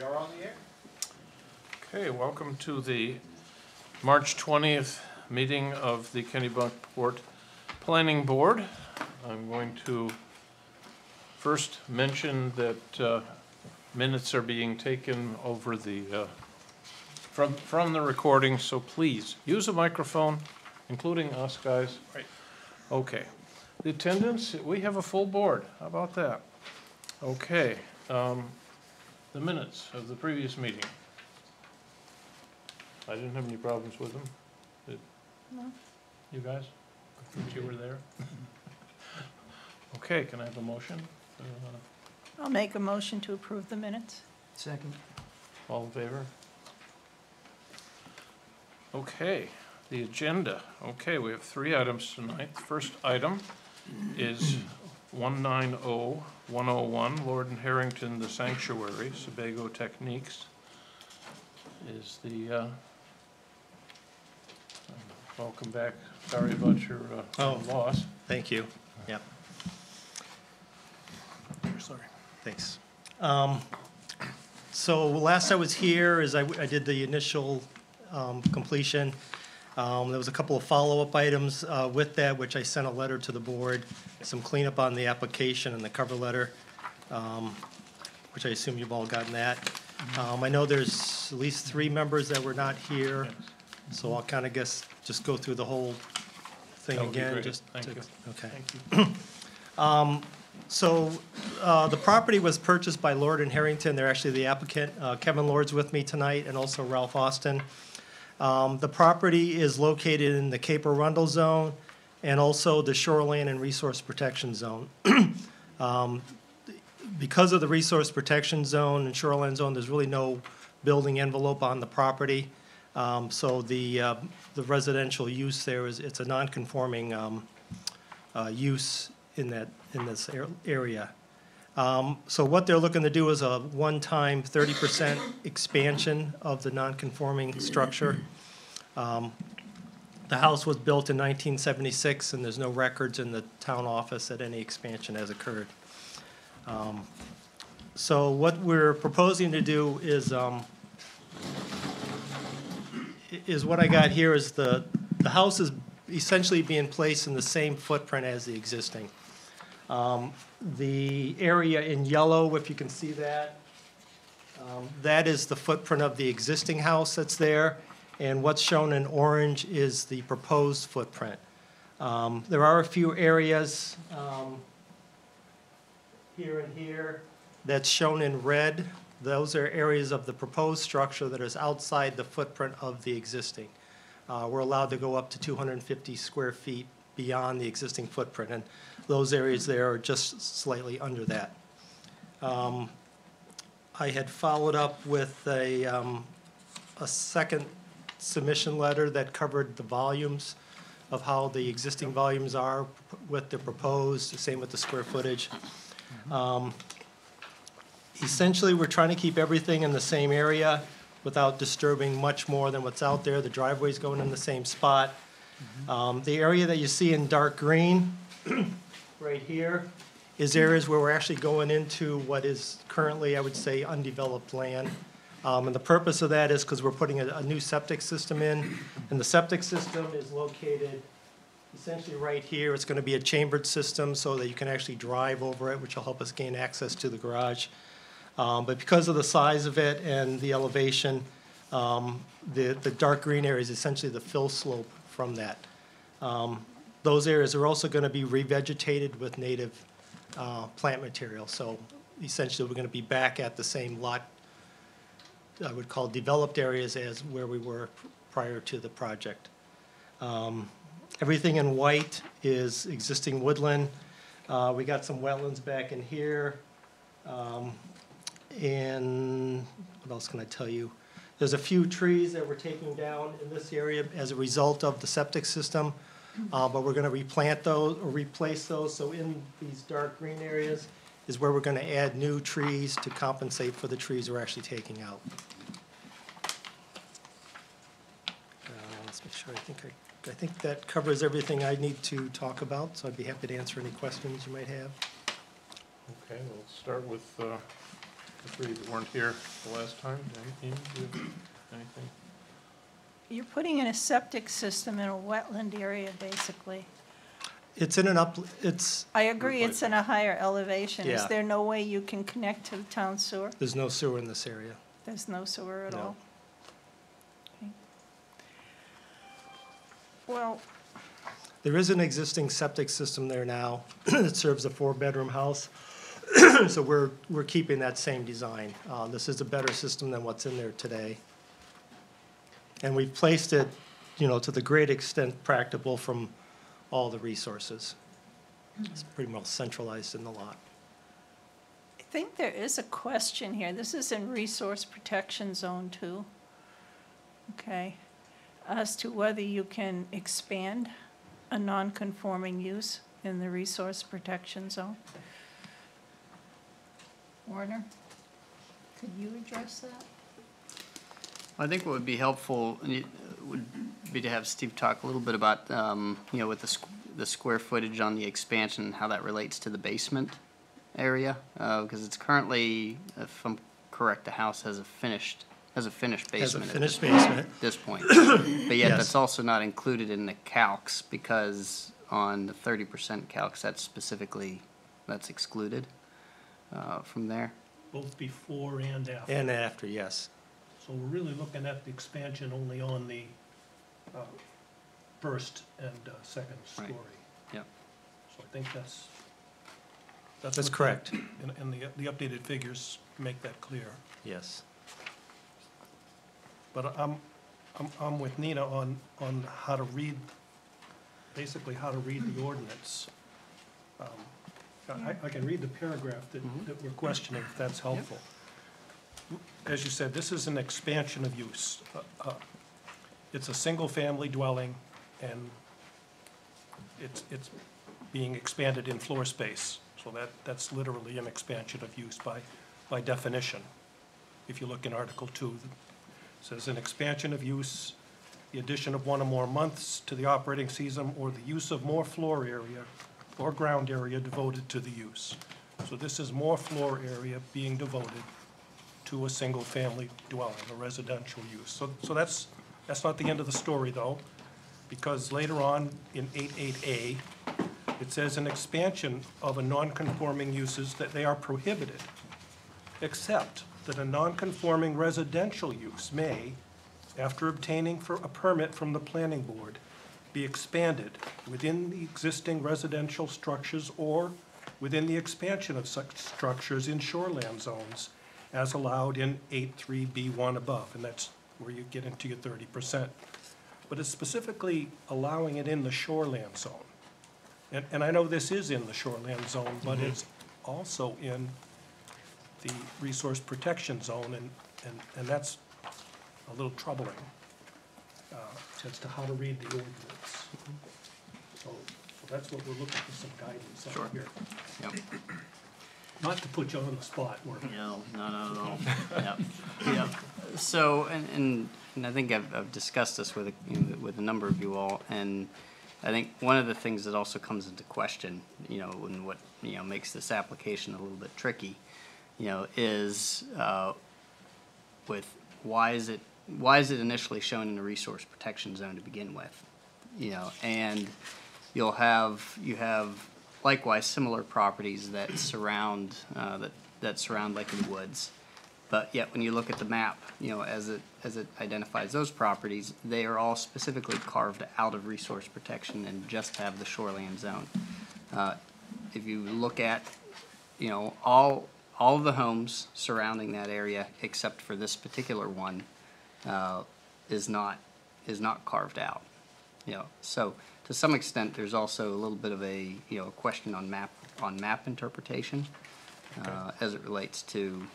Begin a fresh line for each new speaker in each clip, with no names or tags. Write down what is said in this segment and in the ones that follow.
We are on the air.
Okay, welcome to the March 20th meeting of the Kennebunkport Planning Board. I'm going to first mention that minutes are being taken over the from the recording, so please use a microphone, including us guys. Right. Okay. The attendance, we have a full board. How about that? Okay. The minutes of the previous meeting. I didn't have any problems with them. Did
No.
you guys? Since you were there? Okay, can I have a motion?
I'll make a motion to approve the minutes.
Second.
All in favor? Okay, the agenda. Okay, we have 3 items tonight. The first item is 190-101, Lord and Harrington, the Sanctuary, Sebago Techniques. Is the, welcome back. Sorry about your loss.
Thank you. Yeah. Sorry. Thanks. So last I was here is I did the initial completion. There was a couple of follow-up items with that, which I sent a letter to the board, some cleanup on the application and the cover letter, which I assume you've all gotten that. I know there's at least 3 members that were not here, so I'll kind of just go through the whole thing again.
Thank you.
Okay.
Thank you.
So the property was purchased by Lord and Harrington. They're actually the applicant. Kevin Lord's with me tonight, and also Ralph Austin. The property is located in the Cape Arundel zone and also the Shoreline and Resource Protection Zone. Because of the Resource Protection Zone and Shoreline Zone, there's really no building envelope on the property. So the residential use there it's a non-conforming use in this area. So what they're looking to do is a one-time 30% expansion of the non-conforming structure. The house was built in 1976, and there's no records in the town office that any expansion has occurred. So what we're proposing to do is what I got here is the house is essentially being placed in the same footprint as the existing. The area in yellow, if you can see that, that is the footprint of the existing house that's there, and what's shown in orange is the proposed footprint. There are a few areas here and here that's shown in red. Those are areas of the proposed structure that is outside the footprint of the existing. We're allowed to go up to 250 square feet beyond the existing footprint, and those areas there are just slightly under that. I had followed up with a second submission letter that covered the volumes of how the existing volumes are with the proposed, the same with the square footage. Essentially, we're trying to keep everything in the same area without disturbing much more than what's out there. The driveway's going in the same spot. The area that you see in dark green right here is areas where we're actually going into what is currently, I would say, undeveloped land. And the purpose of that is because we're putting a new septic system in, and the septic system is located essentially right here. It's going to be a chambered system so that you can actually drive over it, which will help us gain access to the garage. But because of the size of it and the elevation, the dark green area is essentially the fill slope from that. Those areas are also going to be revegetated with native plant material. So essentially, we're going to be back at the same lot, I would call developed areas, as where we were prior to the project. Everything in white is existing woodland. We got some wetlands back in here. And what else can I tell you? There's a few trees that we're taking down in this area as a result of the septic system, but we're going to replant those or replace those. So in these dark green areas is where we're going to add new trees to compensate for the trees we're actually taking out. Let's make sure. I think that covers everything I need to talk about, so I'd be happy to answer any questions you might have.
Okay, we'll start with the three that weren't here the last time. Amy, do you have anything?
You're putting in a septic system in a wetland area, basically.
It's in it's,
I agree, it's in a higher elevation. Is
Yeah.
there no way you can connect to the town sewer?
there's no sewer in this area.
There's no sewer at
No.
all? Okay. Well,
There is an existing septic system there now that serves a 4-bedroom house. So we're keeping that same design. This is a better system than what's in there today. And we've placed it, to the great extent practicable from all the resources. It's pretty well centralized in the lot.
I think there is a question here. This is in resource protection zone too. Okay. As to whether you can expand a non-conforming use in the resource protection zone. Warner, could you address that?
I think what would be helpful would be to have Steve talk a little bit about, with the square footage on the expansion, and how that relates to the basement area, because it's currently, if I'm correct, the house has a finished basement.
Has a finished basement.
At this point. But yet
Yes.
that's also not included in the calcs, because on the 30% calcs, that's excluded from there.
Both before and after.
And after, yes.
So we're really looking at the expansion only on the first and second
Right.
story.
Yep.
So I think that's
That's
what the-
correct.
And the updated figures make that clear.
Yes.
But I'm with Nina on how to read, basically how to read the ordinance. I can read the paragraph that we're questioning, if that's helpful. As you said, this is an expansion of use. It's a single-family dwelling, and it's being expanded in floor space. So that's literally an expansion of use by definition. If you look in Article 2, it says an expansion of use, the addition of one or more months to the operating season, or the use of more floor area or ground area devoted to the use. So this is more floor area being devoted to a single-family dwelling, a residential use. So that's not the end of the story, though, because later on in 88A, it says an expansion of a non-conforming uses that they are prohibited, except that a non-conforming residential use may, after obtaining for a permit from the planning board, be expanded within the existing residential structures or within the expansion of such structures in shoreland zones as allowed in 8.3B1 above, and that's where you get into your 30%. But it's specifically allowing it in the shoreland zone. And I know this is in the shoreland zone, but it's also in the resource protection zone, and that's a little troubling as to how to read the ordinance. So that's what we're looking for, some guidance on here.
Yep.
Not to put you on the spot, Mark.
No, not at all. Yep. Yep. So, and I think I've discussed this with a number of you all, and I think one of the things that also comes into question, and what makes this application a little bit tricky, is with why is it initially shown in the resource protection zone to begin with, and you have likewise similar properties that surround Lake of the Woods, but yet when you look at the map, as it identifies those properties, they are all specifically carved out of resource protection and just have the shoreline zone. If you look at all of the homes surrounding that area except for this particular one is not carved out. So to some extent, there's also a little bit of a question on map interpretation as it relates to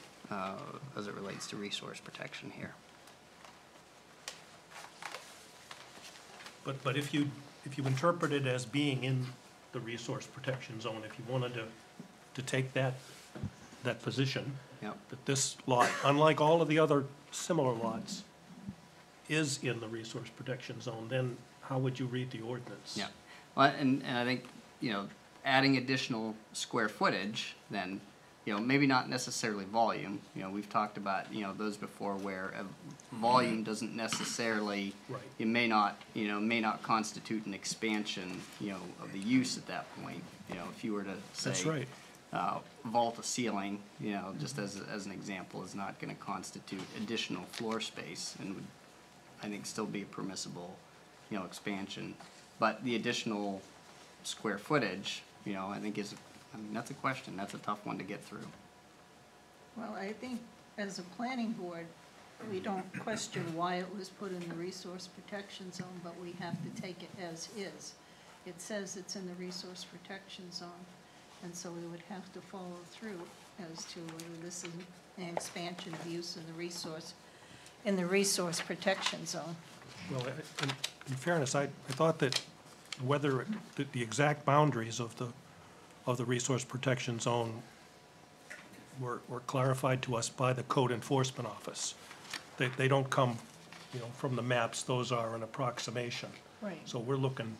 resource protection here.
But if you interpret it as being in the resource protection zone, if you wanted to take that position,
Yep.
that this lot, unlike all of the other similar lots, is in the resource protection zone, then how would you read the ordinance?
Yeah, well, and I think, adding additional square footage then maybe not necessarily volume. We've talked about, those before where volume doesn't necessarily,
Right.
it may not constitute an expansion, of the use at that point. If you were to say.
That's right.
Vault a ceiling, just as an example, is not gonna constitute additional floor space and would, I think, still be a permissible, expansion. But the additional square footage, I think that's a question, that's a tough one to get through.
Well, I think as a planning board, we don't question why it was put in the resource protection zone, but we have to take it as is. It says it's in the resource protection zone, and so we would have to follow through as to whether this is an expansion of use in the resource protection zone.
Well, in fairness, I thought that whether, the exact boundaries of the resource protection zone were clarified to us by the code enforcement office. They don't come, from the maps, those are an approximation.
Right.
So we're looking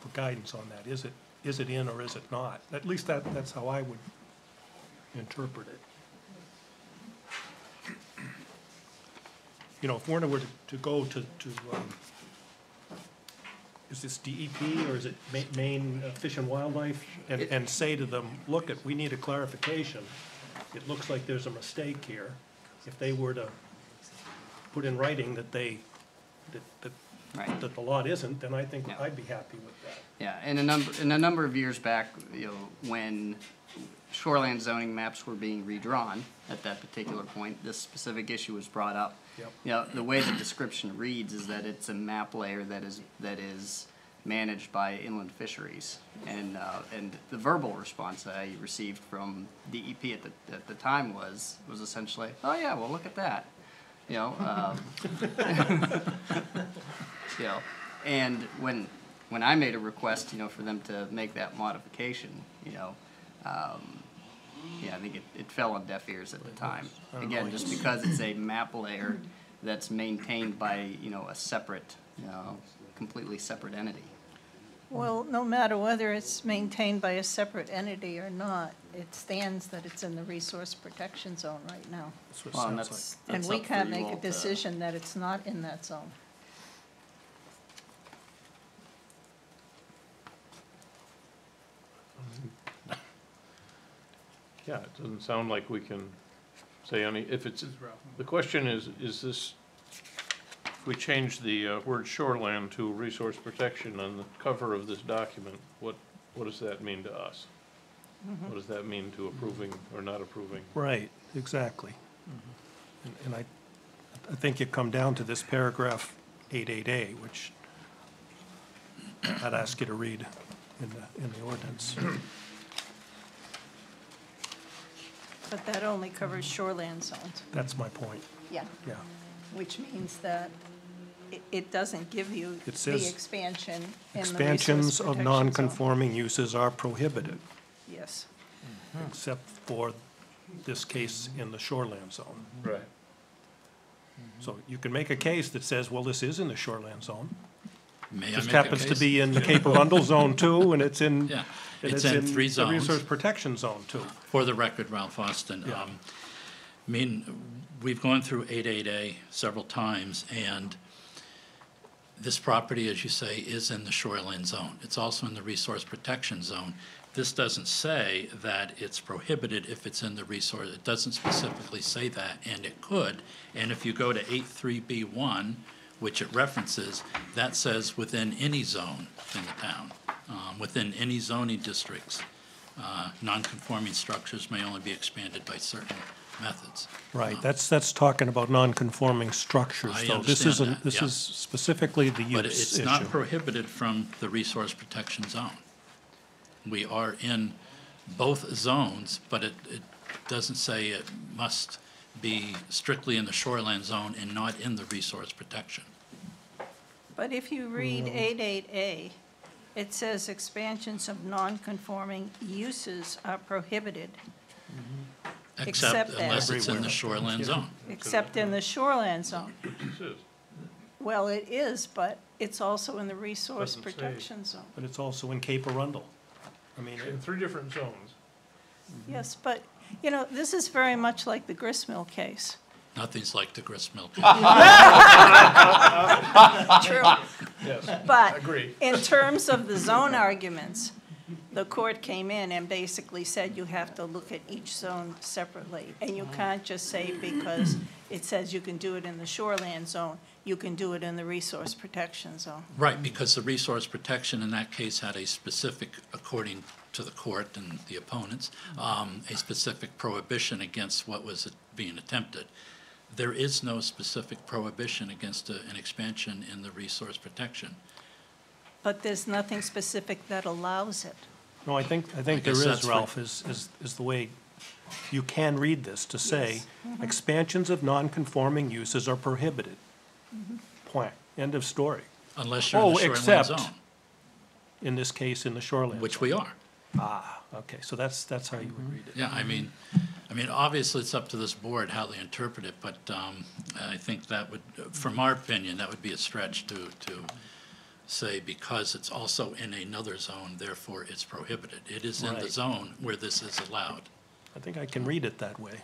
for guidance on that. Is it in or is it not? At least that's how I would interpret it. If Warner were to go to is this DEP or is it Maine Fish and Wildlife, and say to them, look, we need a clarification. It looks like there's a mistake here. If they were to put in writing that
Right.
that the lot isn't, then I think
Yeah.
I'd be happy with that.
Yeah, and a number of years back, when shoreland zoning maps were being redrawn at that particular point, this specific issue was brought up.
Yep.
The way the description reads is that it's a map layer that is managed by inland fisheries. And the verbal response that I received from DEP at the time was essentially, oh yeah, well, look at that. And when I made a request, for them to make that modification, I think it fell on deaf ears at the time. Again, just because it's a map layer that's maintained by, a separate, completely separate entity.
Well, no matter whether it's maintained by a separate entity or not, it stands that it's in the resource protection zone right now.
That's what it
Well, and
sounds
And
that's
we
up for
can't
you
make
all
a
to-
decision that it's not in that zone.
Yeah, it doesn't sound like we can say any, if it's, the question is this, if we change the word shoreland to resource protection on the cover of this document, what does that mean to us? What does that mean to approving or not approving?
Right, exactly. And I think you come down to this paragraph 88A, which I'd ask you to read in the ordinance.
But that only covers shoreland zones.
That's my point,
Yeah.
yeah.
Which means that it doesn't give you
It
the
says
expansion in the resource
Expansions of
protection zone.
non-conforming uses are prohibited,
Yes.
except for this case in the shoreland zone.
Right.
So you can make a case that says, well, this is in the shoreland zone.
May I
Just
make a
happens to
case?
be in the Cape Arundel Zone too, and it's in,
Yeah,
and
it's in 3
the
zones.
Resource Protection Zone too.
For the record, Ralph Austin.
Yeah.
We've gone through 88A several times, and this property, as you say, is in the shoreline zone. It's also in the resource protection zone. This doesn't say that it's prohibited if it's in the resource. It doesn't specifically say that, and it could. And if you go to 83B1, which it references, that says within any zone in the town, within any zoning districts, non-conforming structures may only be expanded by certain methods.
Right, that's talking about non-conforming structures,
I
though. This
understand
isn't,
that,
this
yeah.
is specifically the
But
use
it's
issue.
not prohibited from the resource protection zone. We are in both zones, but it doesn't say it must be strictly in the shoreline zone and not in the resource protection.
But if you read 88A, it says expansions of non-conforming uses are prohibited, Except that-
Unless it's in the
Everywhere.
shoreline zone.
except in the shoreland zone.
This is.
Well, it is, but it's also in the resource
Doesn't say.
protection zone.
But it's also in Cape Arundel. I mean,
In 3 different zones.
Yes, but You know, this is very much like the gristmill case.
Nothing's like the gristmill.
True.
Yes,
But
agree.
in terms of the zone arguments, the court came in and basically said you have to look at each zone separately. And you can't just say because it says you can do it in the shoreland zone, you can do it in the resource protection zone.
Right, because the resource protection in that case had a specific, according to the court and the opponents, a specific prohibition against what was being attempted. There is no specific prohibition against an expansion in the resource protection.
But there's nothing specific that allows it.
No, I think there
guess
is,
that's
Ralph, is the way you can read this to say, expansions of non-conforming uses are prohibited. Point, end of story.
Unless you're in the shoreline
except
zone,
in this case, in the shoreline.
which
zone.
we are.
Okay, so that's how you would read it.
Yeah, I mean, obviously it's up to this board how they interpret it, but I think that would, from our opinion, that would be a stretch to say because it's also in another zone, therefore it's prohibited. It is in the
Right.
zone where this is allowed.
I think I can read it that way.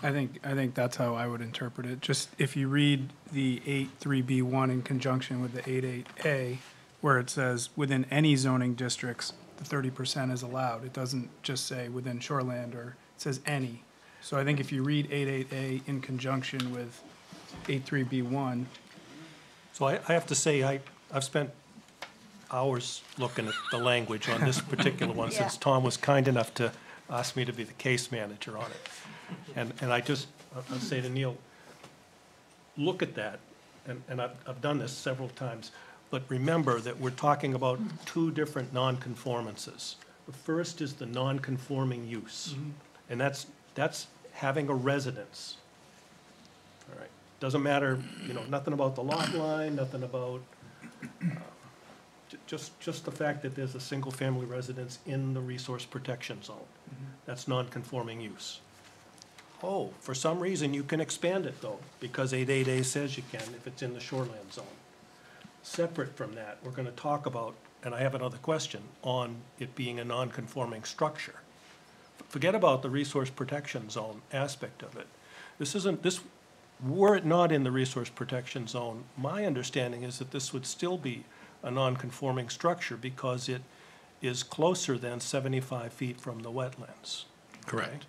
I think that's how I would interpret it. Just if you read the 8.3B1 in conjunction with the 8.8A, where it says within any zoning districts, the 30% is allowed. It doesn't just say within shoreland, or it says any. So I think if you read 8.8A in conjunction with 8.3B1,
So I have to say, I've spent hours looking at the language on this particular one, since Tom was kind enough to ask me to be the case manager on it. And I'll say to Neil, look at that, and I've done this several times, but remember that we're talking about two different nonconformances. The first is the nonconforming use, and that's having a residence. All right, doesn't matter, nothing about the lot line, nothing about, just the fact that there's a single-family residence in the resource protection zone. That's nonconforming use. Oh, for some reason, you can expand it, though, because 8.8A says you can if it's in the shoreland zone. Separate from that, we're gonna talk about, and I have another question, on it being a nonconforming structure. Forget about the resource protection zone aspect of it. Were it not in the resource protection zone, my understanding is that this would still be a nonconforming structure because it is closer than 75 feet from the wetlands.
Correct.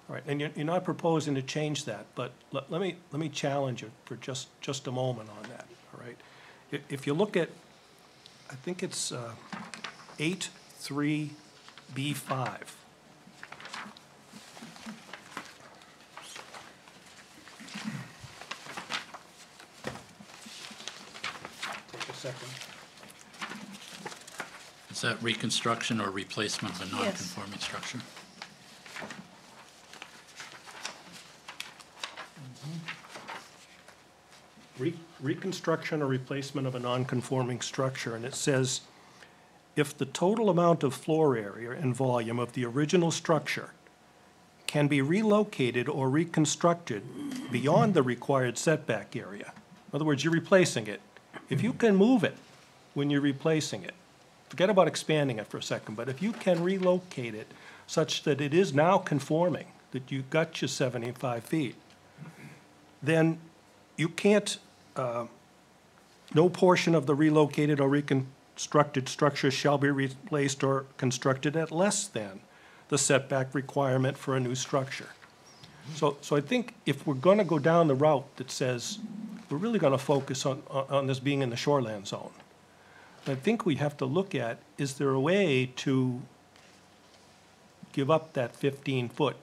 All right, and you're not proposing to change that, but let me challenge you for just a moment on that, all right? If you look at, I think it's 8.3B5. Take a second.
Is that reconstruction or replacement of a non-conforming structure?
Reconstruction or replacement of a non-conforming structure, and it says, if the total amount of floor area and volume of the original structure can be relocated or reconstructed beyond the required setback area. In other words, you're replacing it. If you can move it when you're replacing it, forget about expanding it for a second, but if you can relocate it such that it is now conforming, that you got your 75 feet, then you can't, no portion of the relocated or reconstructed structure shall be replaced or constructed at less than the setback requirement for a new structure. So I think if we're gonna go down the route that says, we're really gonna focus on this being in the shoreland zone, I think we have to look at, is there a way to give up that 15-foot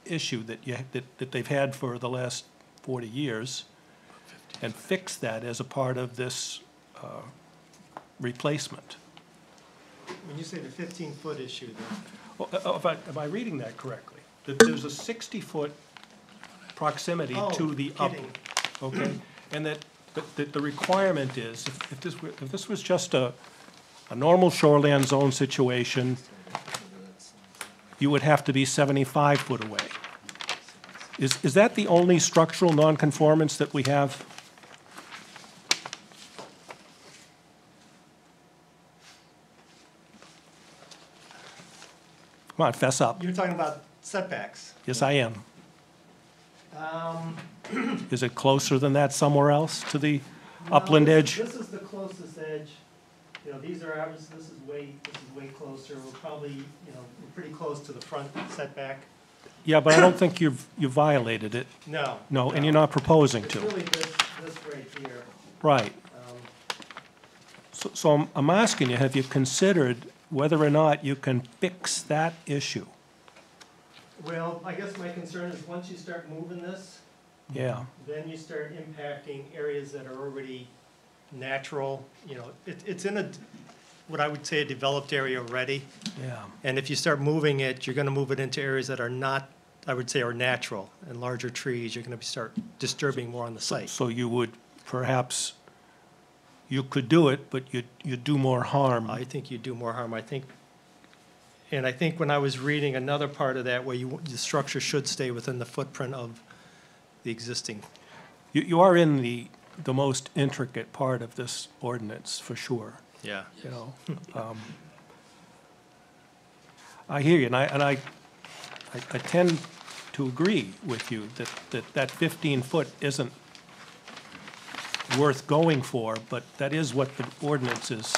issue that they've had for the last 40 years and fix that as a part of this replacement?
When you say the 15-foot issue, then,
Am I reading that correctly? That there's a 60-foot proximity to the up,
kidding.
okay? And that the requirement is, if this was just a normal shoreland zone situation, you would have to be 75 foot away. Is that the only structural nonconformance that we have? Come on, fess up.
You're talking about setbacks.
Yes, I am.
Um,
Is it closer than that somewhere else to the
no,
upland edge?
This is the closest edge. You know, these are ours, this is way closer. We're probably, you know, we're pretty close to the front setback.
Yeah, but I don't think you violated it.
No.
No, and you're not proposing
It's
to.
really this right here.
Right.
Um,
So I'm asking you, have you considered whether or not you can fix that issue?
Well, I guess my concern is once you start moving this,
Yeah,
then you start impacting areas that are already natural, you know, it's in what I would say a developed area already.
yeah.
And if you start moving it, you're gonna move it into areas that are not, I would say, are natural, and larger trees, you're gonna start disturbing more on the site.
So you would perhaps, you could do it, but you'd do more harm.
I think you do more harm, and I think when I was reading another part of that, where the structure should stay within the footprint of the existing.
You are in the most intricate part of this ordinance, for sure,
Yeah.
you know. I hear you, and I tend to agree with you that 15-foot isn't worth going for, but that is what the ordinance is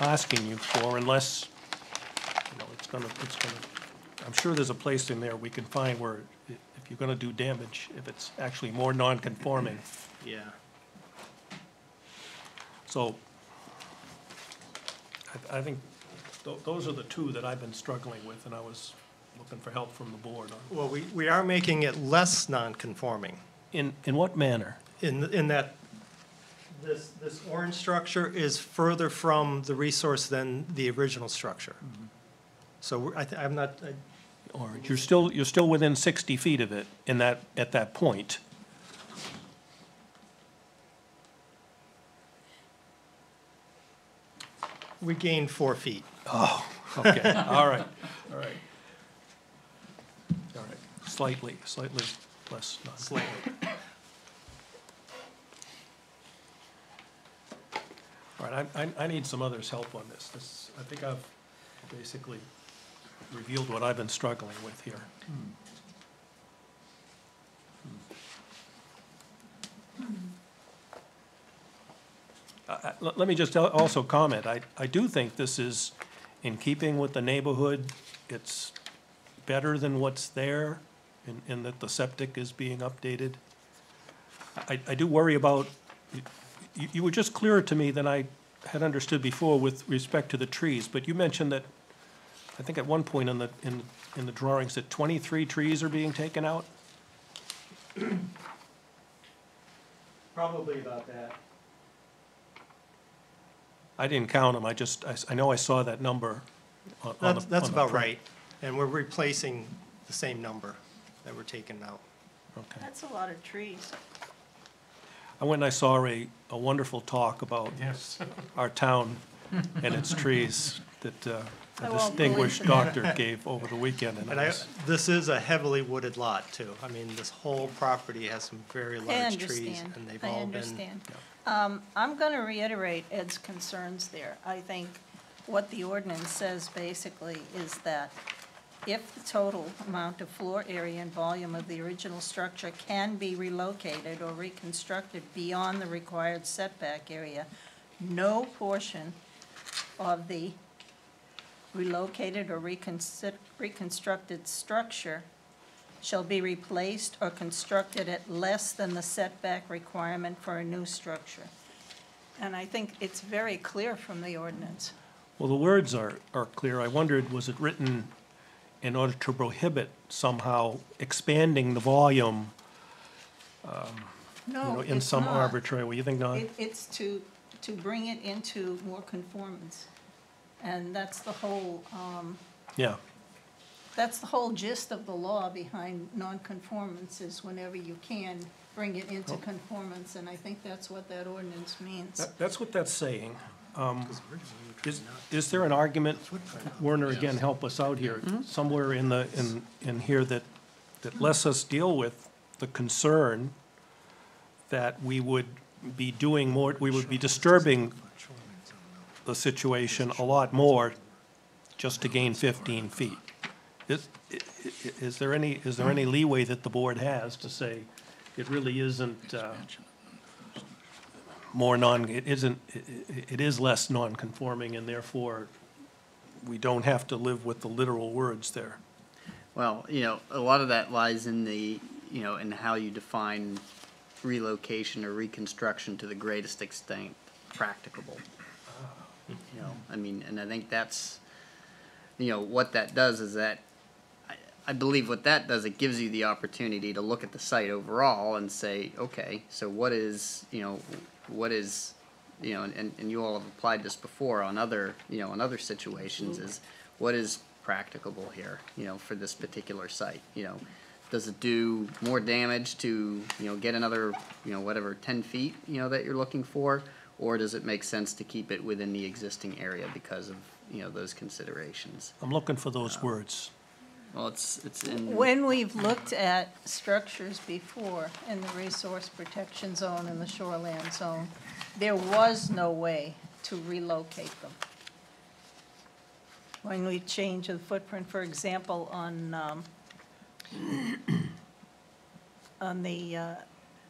asking you for, unless, you know, it's gonna, I'm sure there's a place in there we can find where if you're gonna do damage, if it's actually more non-conforming.
Yeah.
So, I think those are the two that I've been struggling with, and I was looking for help from the board on.
Well, we are making it less non-conforming
In what manner?
in that this orange structure is further from the resource than the original structure. So I'm not,
Or you're still within 60 feet of it at that point.
we gained 4 feet.
Oh, okay, all right, all right. All right, slightly less.
Slightly.
All right, I need some others' help on this. I think I've basically revealed what I've been struggling with here. Let me just also comment, I do think this is in keeping with the neighborhood. It's better than what's there, in that the septic is being updated. I do worry about, you were just clearer to me than I had understood before with respect to the trees, but you mentioned that, I think at one point in the drawings, that 23 trees are being taken out?
Probably about that.
I didn't count them, I know I saw that number on the.
That's
on the
about
print.
right. And we're replacing the same number that were taken out.
Okay.
That's a lot of trees.
I went and I saw a wonderful talk about
Yes.
our town and its trees that
I
a
won't
distinguished
believe
doctor gave over the weekend. And
And this is a heavily wooded lot too. I mean, this whole property has some very
I
large trees.
understand,
And they've
I
all been.
understand. I'm going to reiterate Ed's concerns there. I think what the ordinance says basically is that if the total amount of floor area and volume of the original structure can be relocated or reconstructed beyond the required setback area, no portion of the relocated or reconstructed structure shall be replaced or constructed at less than the setback requirement for a new structure. And I think it's very clear from the ordinance.
Well, the words are clear. I wondered, was it written in order to prohibit somehow expanding the volume,
No,
in
it's
some
not.
arbitrary way? You think not?
It's to bring it into more conformance. And that's the whole,
Yeah.
that's the whole gist of the law behind nonconformance, is whenever you can, bring it into conformance, and I think that's what that ordinance means.
That's what that's saying. Is there an argument, Werner, again, help us out here, somewhere in here that lets us deal with the concern that we would be doing more, we would be disturbing the situation a lot more just to gain 15 feet? Is there any leeway that the board has to say it really isn't it is less non-conforming, and therefore we don't have to live with the literal words there?
Well, a lot of that lies in in how you define relocation or reconstruction to the greatest extent practicable. And I think that's, what that does is that, I believe what that does, it gives you the opportunity to look at the site overall and say, okay, so what is, and you all have applied this before on other, on other situations, is what is practicable here, for this particular site, Does it do more damage to, get another, whatever, 10 feet, that you're looking for? Or does it make sense to keep it within the existing area because of, those considerations?
I'm looking for those words.
Well, it's in.
When we've looked at structures before in the resource protection zone and the shoreland zone, there was no way to relocate them. When we changed the footprint, for example, on the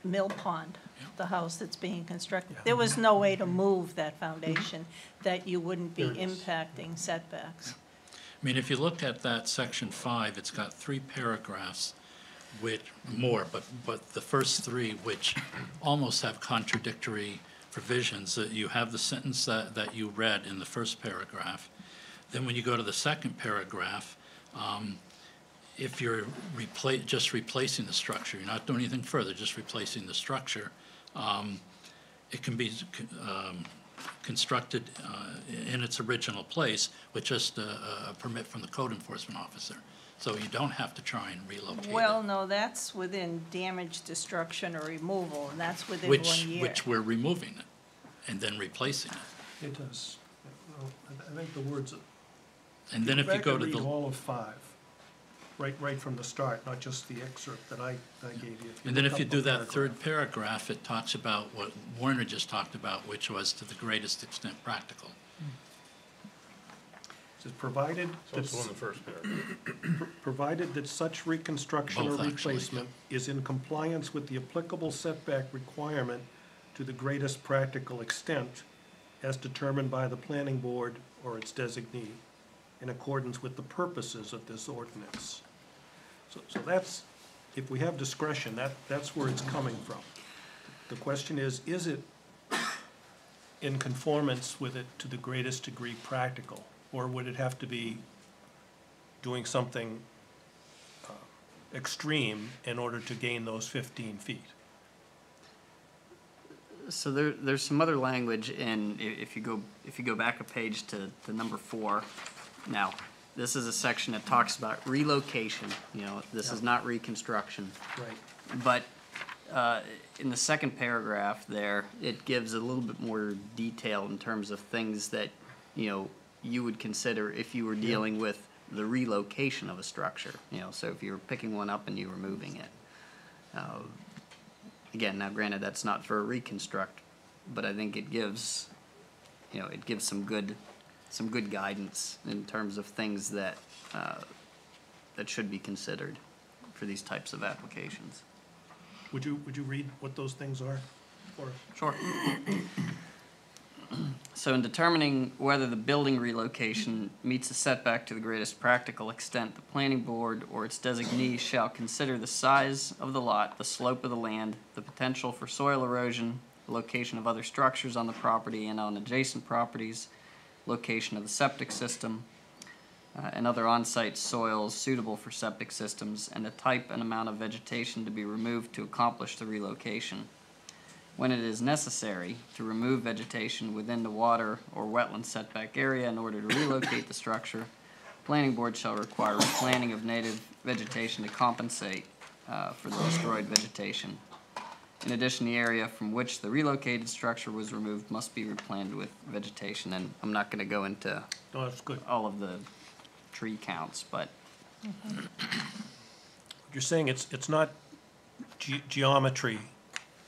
Mill Pond, the house that's being constructed, there was no way to move that foundation that you wouldn't be impacting setbacks.
I mean, if you look at that section 5, it's got 3 paragraphs, which, more, but the first 3, which almost have contradictory provisions. You have the sentence that you read in the first paragraph. Then when you go to the second paragraph, if you're just replacing the structure, you're not doing anything further, just replacing the structure, it can be constructed in its original place with just a permit from the code enforcement officer. So you don't have to try and relocate
Well,
it.
no, that's within damage, destruction, or removal, and that's within 1 year.
Which we're removing it and then replacing it.
It does. Well, I think the words.
And then if you go to
read
the,
all of 5, right from the start, not just the excerpt that I gave you.
and then if
look
you
up
do
the
that third paragraph, it talks about what Warner just talked about, which was to the greatest extent practical.
It says, provided
So it's on the first paragraph.
provided that such reconstruction or
Both, actually,
replacement is in compliance with the applicable setback requirement to the greatest practical extent as determined by the planning board or its designee in accordance with the purposes of this ordinance. So that's, if we have discretion, that's where it's coming from. The question is it in conformance with it to the greatest degree practical? Or would it have to be doing something extreme in order to gain those 15 feet?
So there's some other language in, if you go back a page to number 4. Now, this is a section that talks about relocation, this is not reconstruction.
Right.
But in the second paragraph there, it gives a little bit more detail in terms of things that, you would consider if you were dealing with the relocation of a structure, so if you were picking one up and you were moving it. Again, now granted, that's not for a reconstruct, but I think it gives, some good guidance in terms of things that, that should be considered for these types of applications.
Would you read what those things are for us?
Sure. So in determining whether the building relocation meets a setback to the greatest practical extent, the planning board or its designee shall consider the size of the lot, the slope of the land, the potential for soil erosion, the location of other structures on the property and on adjacent properties, location of the septic system, and other on-site soils suitable for septic systems, and the type and amount of vegetation to be removed to accomplish the relocation. When it is necessary to remove vegetation within the water or wetland setback area in order to relocate the structure, planning board shall require replanting of native vegetation to compensate for the destroyed vegetation. In addition, the area from which the relocated structure was removed must be replanted with vegetation, and I'm not gonna go into
No, that's good.
all of the tree counts, but
You're saying it's not geometry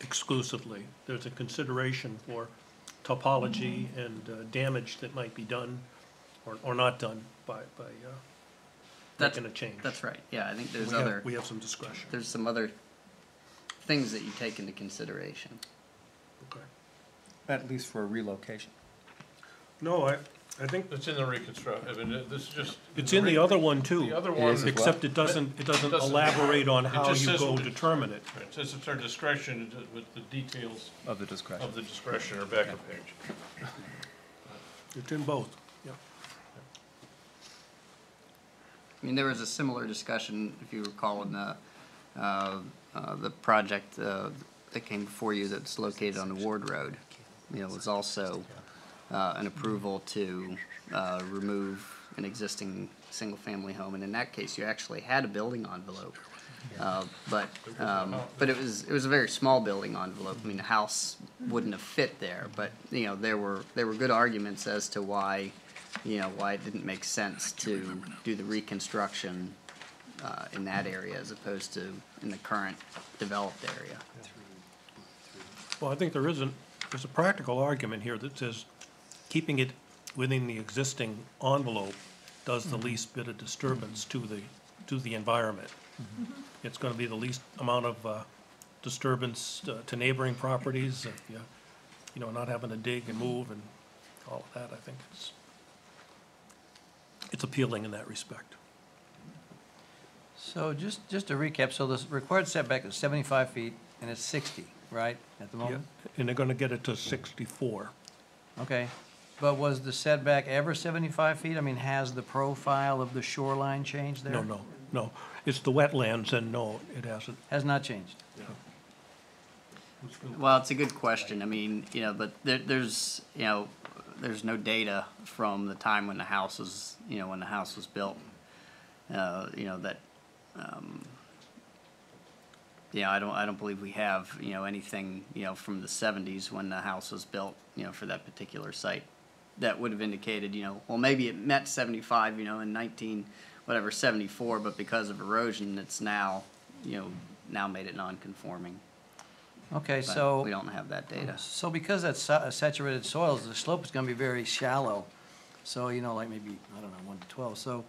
exclusively. There's a consideration for topology and damage that might be done or not done by
That's-
making a change.
That's right, yeah, I think
We
there's
have-
other,
We have some discretion.
there's some other things that you take into consideration.
Okay.
At least for a relocation.
No, I think
It's in the reconstruct, I mean, this is just.
it's in the other one too.
The other
It
one.
is as well.
Except it doesn't
Doesn't-
elaborate on
it
how
just
you
says
go
what-
determine it.
It says it's our discretion, with the details
Of the discretion.
of the discretion are back a page.
It's in both. Yeah.
I mean, there was a similar discussion, if you recall, in the project that came before you that's located on Ward Road. You know, it was also an approval to remove an existing single-family home, and in that case, you actually had a building envelope. But it was a very small building envelope. I mean, the house wouldn't have fit there, but, you know, there were good arguments as to why, you know, why it didn't make sense to do the reconstruction in that area as opposed to in the current developed area.
Well, I think there's a practical argument here that says keeping it within the existing envelope does the least bit of disturbance to the environment. It's gonna be the least amount of disturbance to neighboring properties, if you know, not having to dig and move and all of that. I think it's appealing in that respect.
So just to recap, so the required setback is 75 feet, and it's 60, right, at the
Yeah,
moment?
and they're gonna get it to 64.
Okay, but was the setback ever 75 feet? I mean, has the profile of the shoreline changed there?
No. It's the wetlands, and no, it hasn't.
Has not changed?
Well, it's a good question. I mean, you know, but there's, you know, there's no data from the time when the house was, you know, when the house was built. You know, that, you know, I don't believe we have, you know, anything, you know, from the 70s when the house was built, you know, for that particular site. That would have indicated, you know, well, maybe it met 75, you know, in 74, but because of erosion, it's now, you know, now made it non-conforming.
Okay,
But
so.
we don't have that data.
So because that's saturated soils, the slope is gonna be very shallow. So, you know, like maybe, I don't know, 1 to 12, so,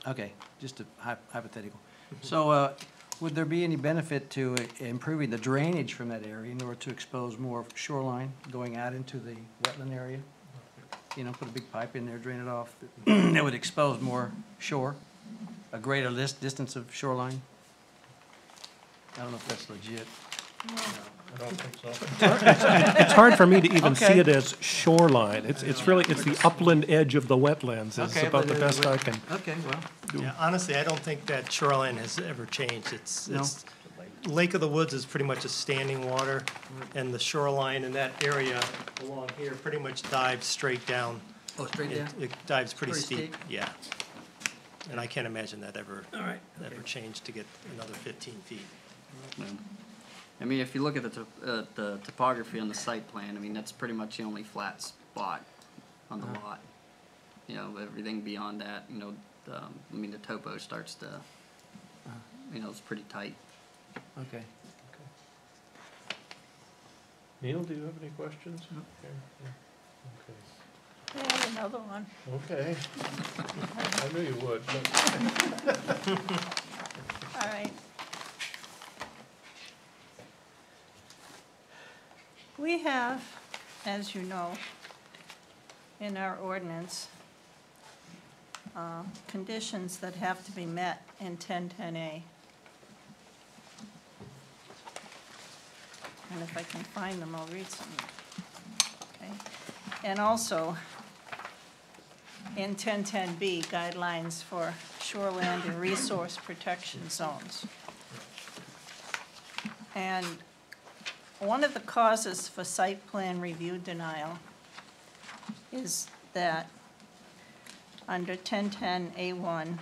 okay, just a hypothetical. So, would there be any benefit to improving the drainage from that area in order to expose more shoreline going out into the wetland area? You know, put a big pipe in there, drain it off, that would expose more shore, a greater distance of shoreline? I don't know if that's legit.
I don't think so.
It's hard for me to even see
Okay.
it as shoreline. It's the upland edge of the wetlands. It's
Okay,
about
but
the best I can.
Okay, well,
Yeah, honestly, I don't think that shoreline has ever changed.
No.
It's, Lake of the Woods is pretty much a standing water, and the shoreline in that area along here pretty much dives straight down.
oh, straight
It
down?
it dives pretty
Pretty
steep,
steep?
yeah. And I can't imagine that ever
Okay.
changed to get another 15 feet.
Yeah. I mean, if you look at the topography on the site plan, I mean, that's pretty much the only flat spot on the lot. You know, everything beyond that, you know, I mean, the topo starts to, you know, it's pretty tight.
Okay.
Neil, do you have any questions?
I have another one.
Okay. I knew you would, but
All right. We have, as you know, in our ordinance, conditions that have to be met in 1010A. And if I can find them, I'll read some. Okay. And also, in 1010B, guidelines for shoreland and resource protection zones. And one of the causes for site plan review denial is that under 1010A1N,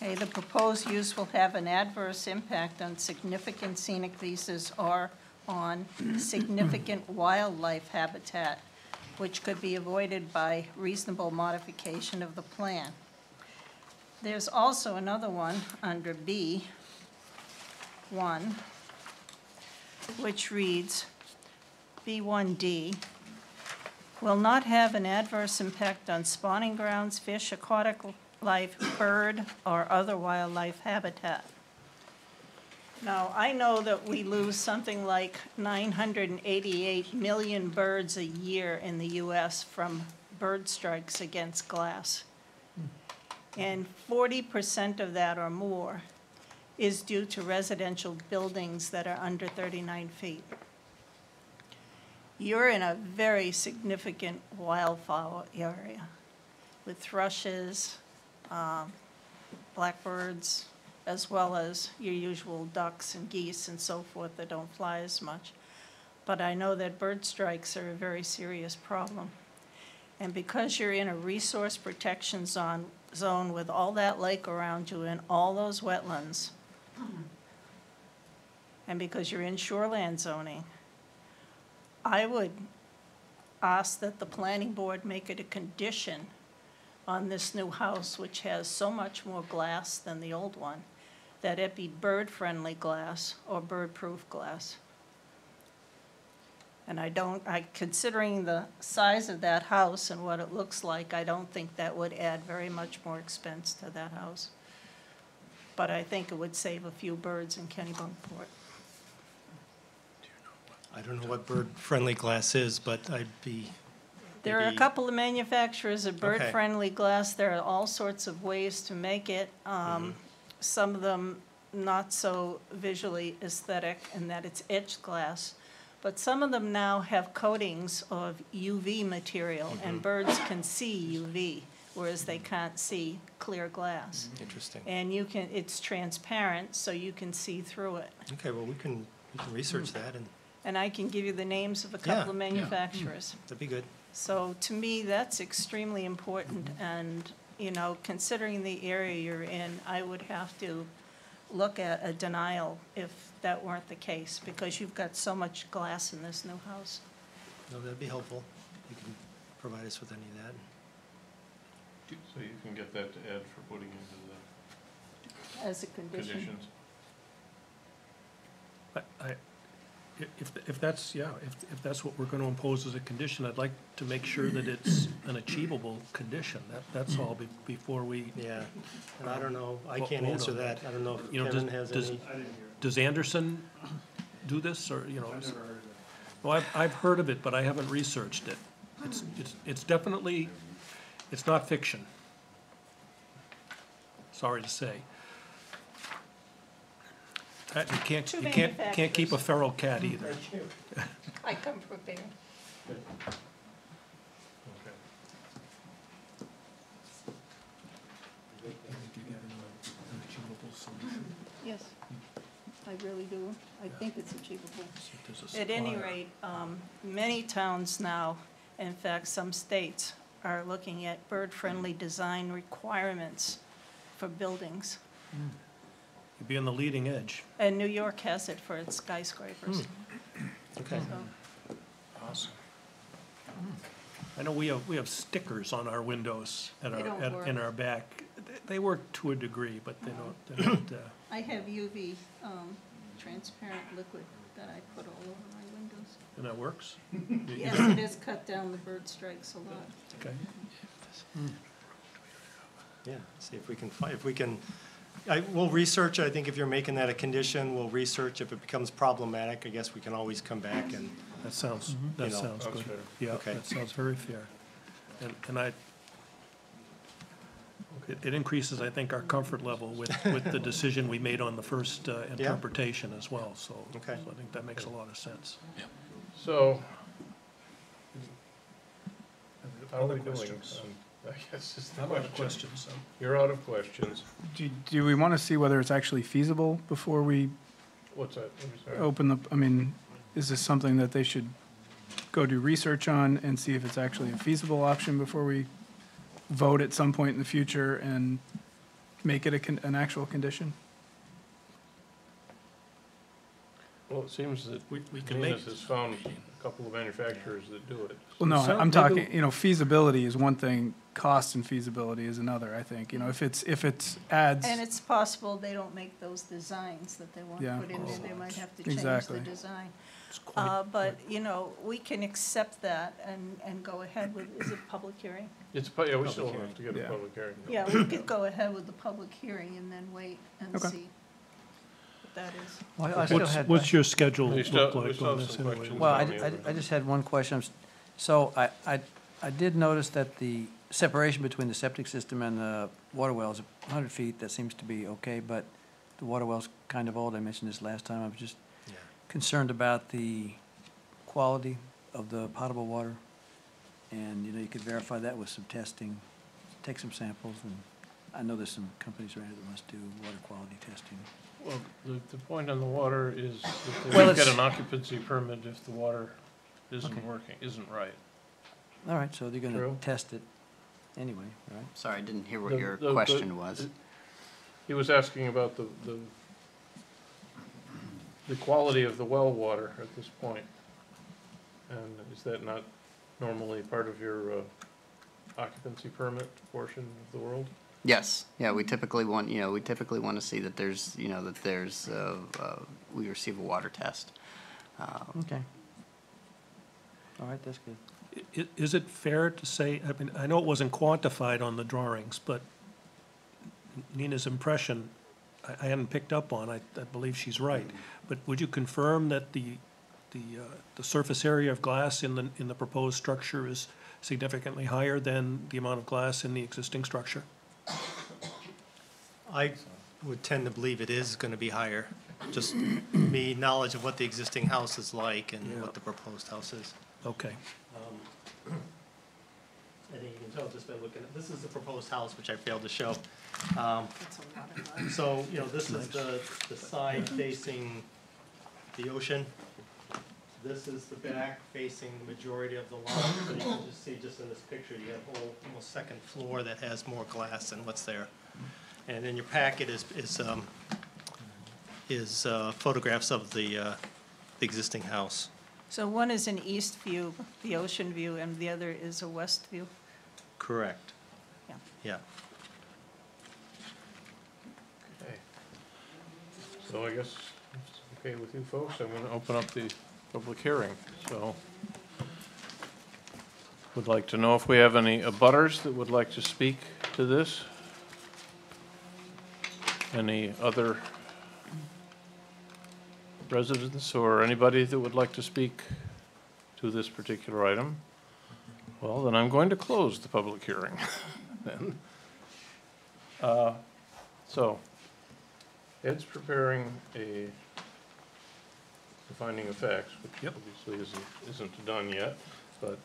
okay, the proposed use will have an adverse impact on significant scenic features or on significant wildlife habitat, which could be avoided by reasonable modification of the plan. There's also another one under B1, which reads, B1D, will not have an adverse impact on spawning grounds, fish, aquatic life, bird, or other wildlife habitat. Now, I know that we lose something like 988 million birds a year in the US from bird strikes against glass. And 40% of that or more is due to residential buildings that are under 39 feet. You're in a very significant wildfowl area with thrushes, blackbirds, as well as your usual ducks and geese and so forth that don't fly as much. But I know that bird strikes are a very serious problem. And because you're in a resource protection zone with all that lake around you and all those wetlands, and because you're in shoreland zoning, I would ask that the planning board make it a condition on this new house, which has so much more glass than the old one, that it be bird-friendly glass or bird-proof glass. And considering the size of that house and what it looks like, I don't think that would add very much more expense to that house. But I think it would save a few birds in Kennebunkport.
I don't know what bird-friendly glass is, but I'd be.
There are a
maybe-
couple of manufacturers of
Okay.
bird-friendly glass. There are all sorts of ways to make it. Some of them not so visually aesthetic in that it's etched glass. But some of them now have coatings of UV material, and birds can see UV, whereas they can't see clear glass.
Interesting.
And it's transparent, so you can see through it.
Okay, well, we can research that, and
And I can give you the names of a couple of
Yeah.
manufacturers.
that'd be good.
So to me, that's extremely important, and, considering the area you're in, I would have to look at a denial if that weren't the case, because you've got so much glass in this new house.
No, that'd be helpful. You can provide us with any of that.
So you can get that to add for putting into
As a
the
condition.
conditions.
If that's what we're gonna impose as a condition, I'd like to make sure that it's an achievable condition. That's all before we,
Yeah, and I don't know, I
Well,
can't
hold
answer
on.
that. I don't know if
You know,
Kevin has
does-
any.
does Anderson do this, or, Well, I've heard of it, but I haven't researched it. It's definitely, it's not fiction. Sorry to say. You can't keep a feral cat either.
I come prepared. Yes, I really do. I think it's achievable. At any rate, many towns now, in fact, some states, are looking at bird-friendly design requirements for buildings.
You'd be on the leading edge.
And New York has it for its skyscrapers.
Okay.
So,
Awesome.
I know we have stickers on our windows
They don't
in
work.
our back. They work to a degree, but they're not,
I have UV, transparent liquid that I put all over my windows.
and that works?
Yes, it has cut down the bird strikes a lot.
Okay.
Yeah, see if we can we'll research. I think if you're making that a condition, we'll research. If it becomes problematic, I guess we can always come back and,
That sounds,
You
that
know.
sounds
Sounds
good.
fair.
Yeah,
Okay.
that sounds very fair. And it increases, I think, our comfort level with the decision we made on the first interpretation as well, so.
Okay.
So I think that makes a lot of sense.
So, how are
Other
we doing?
questions?
I guess is the
How about
question.
questions?
You're out of questions.
Do we want to see whether it's actually feasible before we
What's that? I'm sorry.
open the, is this something that they should go do research on and see if it's actually a feasible option before we vote at some point in the future and make it an actual condition?
Well, it seems that
We can make,
Venus has found a couple of manufacturers that do it.
Well, no,
So
I'm
maybe-
talking, feasibility is one thing, cost and feasibility is another, I think. If it's adds,
And it's possible they don't make those designs that they want to
Yeah.
put in there. They might have to change the
Exactly.
design.
It's quite-
But, you know, we can accept that and go ahead with, is it public hearing?
Yeah, we still have to get a
Yeah.
public hearing.
Yeah, we could go ahead with the public hearing and then wait and
Okay.
see what that is.
Well, I still had.
What's your schedule
We
look
still
like
have
on this
some
anyway?
questions.
Well,
on the
I just had one question. So I did notice that the separation between the septic system and the water well is 100 feet. That seems to be okay, but the water well's kind of old. I mentioned this last time. I was just concerned about the quality of the potable water. And, you know, you could verify that with some testing, take some samples, and I know there's some companies around here that must do water quality testing.
Well, the point on the water is that they
Well,
would get
it's-
an occupancy permit if the water isn't
Okay.
working, isn't right.
All right, so they're gonna
True.
test it anyway, right?
Sorry, I didn't hear what
The-
your
the-
question was.
He was asking about the quality of the well water at this point. And is that not normally part of your occupancy permit portion of the world?
Yes, yeah, we typically want, to see that there's, we receive a water test.
Okay. All right, that's good.
Is it fair to say, I mean, I know it wasn't quantified on the drawings, but Nina's impression, I hadn't picked up on, I believe she's right. But would you confirm that the surface area of glass in the proposed structure is significantly higher than the amount of glass in the existing structure?
I would tend to believe it is gonna be higher, just me knowledge of what the existing house is like and
Yeah.
what the proposed house is.
Okay.
I think you can tell just by looking at, this is the proposed house, which I failed to show.
That's a lot of glass.
So, this is the side facing the ocean. This is the back facing the majority of the lot. So you can just see, just in this picture, you have a whole, almost second floor that has more glass than what's there. And in your packet is photographs of the existing house.
So one is an east view, the ocean view, and the other is a west view?
Correct.
Yeah.
Yeah.
Okay. So I guess it's okay with you folks, I'm gonna open up the public hearing, so. Would like to know if we have any abutters that would like to speak to this? Any other residents or anybody that would like to speak to this particular item? Well, then I'm going to close the public hearing then. So, Ed's preparing the finding of facts, which obviously isn't done yet, but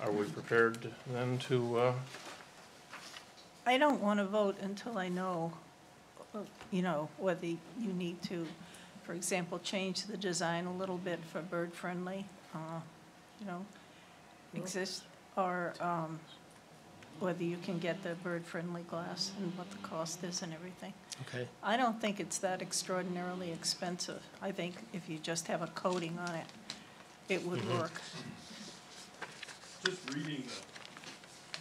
are we prepared then to,
I don't want to vote until I know, whether you need to, for example, change the design a little bit for bird-friendly, or whether you can get the bird-friendly glass and what the cost is and everything.
Okay.
I don't think it's that extraordinarily expensive. I think if you just have a coating on it, it would work.
Just reading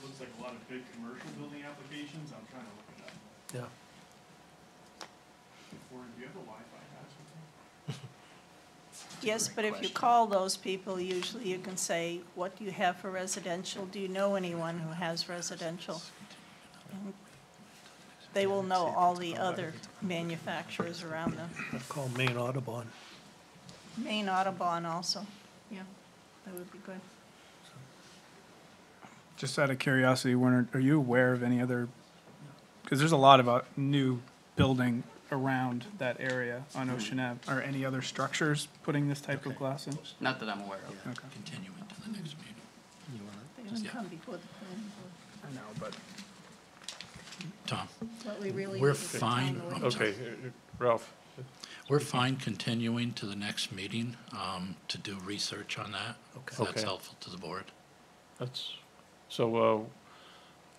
looks like a lot of big commercial building applications, I'm trying to look it up.
Yeah.
Warren, do you have the Wi-Fi password?
Yes, but if you call those people, usually you can say, what do you have for residential? Do you know anyone who has residential? And they will know all the other manufacturers around them.
I'll call Maine Audubon.
Maine Audubon also, yeah, that would be good.
Just out of curiosity, Werner, are you aware of any other, because there's a lot of new building around that area on Ocean Ave, are any other structures putting this type of glass in?
Not that I'm aware of.
Okay.
Continuing to the next meeting.
They haven't
Yeah.
come before the planning board.
I know, but
Tom,
What we really
We're
need is the
fine.
time away.
okay, Ralph?
we're fine continuing to the next meeting to do research on that. If that's
Okay.
helpful to the board.
So,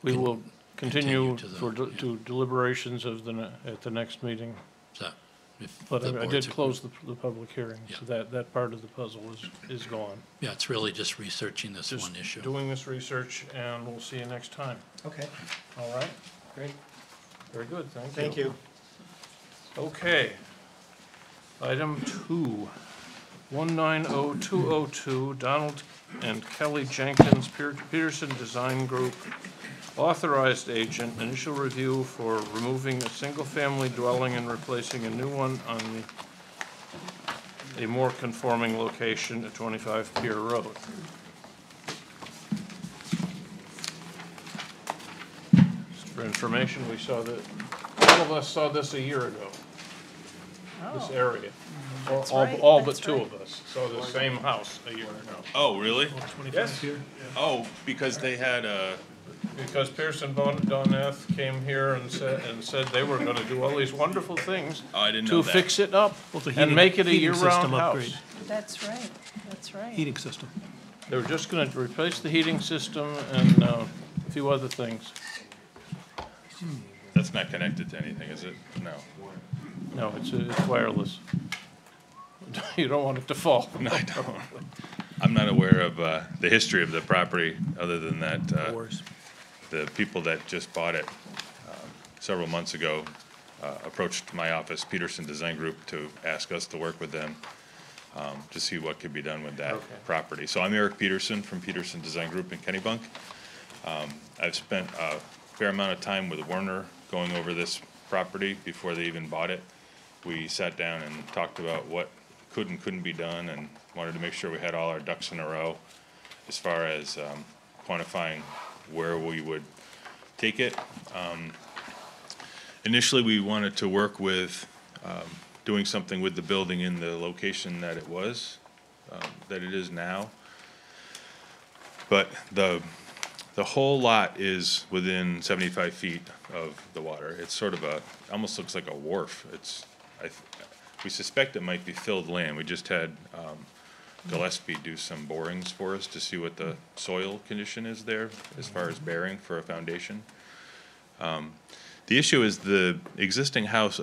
we
Con-
will continue
continue to the-
to deliberations at the next meeting.
So, if
But
the
I
board's
did
agree-
close the public hearing, so
Yeah.
that part of the puzzle is gone.
Yeah, it's really just researching this
Just
one issue.
doing this research, and we'll see you next time.
Okay,
All right?
great.
Very good, thank you.
Thank you.
Okay. Item 2, 190202, Donald and Kelly Jenkins, Peterson Design Group, authorized agent, initial review for removing a single-family dwelling and replacing a new one on a more conforming location at 25 Pier Road. Just for information, we saw that, all of us saw this a year ago, this area.
That's
All
right,
all but
that's
two
right.
of us saw the same house a year ago.
Oh, really?
Yes,
Oh, because they had
because Pearson Doneth came here and said they were gonna do all these wonderful things
oh, I didn't know
to
that.
fix it up and make it a
heating
year-round
system
house.
upgrade.
That's right, that's right.
Heating system.
They were just gonna replace the heating system and a few other things.
That's not connected to anything, is it? No.
No, it's wireless. You don't want it to fall.
No, I don't. I'm not aware of the history of the property, other than that
Doors.
the people that just bought it several months ago approached my office, Peterson Design Group, to ask us to work with them to see what could be done with that property. So I'm Eric Peterson from Peterson Design Group in Kennebunk. I've spent a fair amount of time with Werner going over this property before they even bought it. We sat down and talked about what could and couldn't be done, and wanted to make sure we had all our ducks in a row as far as quantifying where we would take it. Initially, we wanted to work with doing something with the building in the location that it was, that it is now. But the whole lot is within 75 feet of the water. It's sort of almost looks like a wharf. We suspect it might be filled land. We just had Gillespie do some borings for us to see what the soil condition is there as far as bearing for a foundation. The issue is the existing house,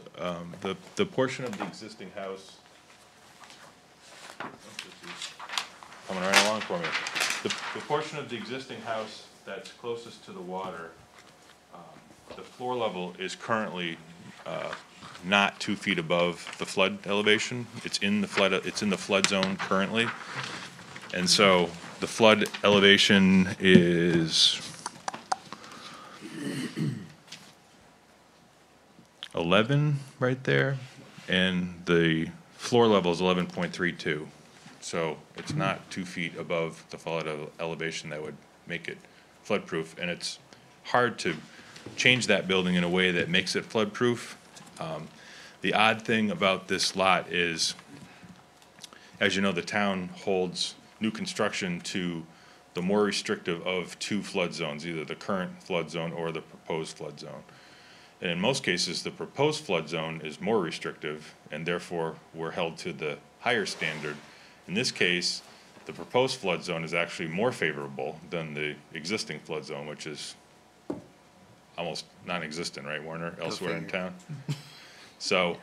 the portion of the existing house, coming right along for me. The portion of the existing house that's closest to the water, the floor level is currently not 2 feet above the flood elevation. It's in the flood zone currently. And so the flood elevation is 11 right there, and the floor level is 11.32. So it's not 2 feet above the flood elevation that would make it flood-proof, and it's hard to change that building in a way that makes it flood-proof. The odd thing about this lot is, as you know, the town holds new construction to the more restrictive of two flood zones, either the current flood zone or the proposed flood zone. And in most cases, the proposed flood zone is more restrictive, and therefore we're held to the higher standard. In this case, the proposed flood zone is actually more favorable than the existing flood zone, which is almost non-existent, right, Warner, elsewhere in town? So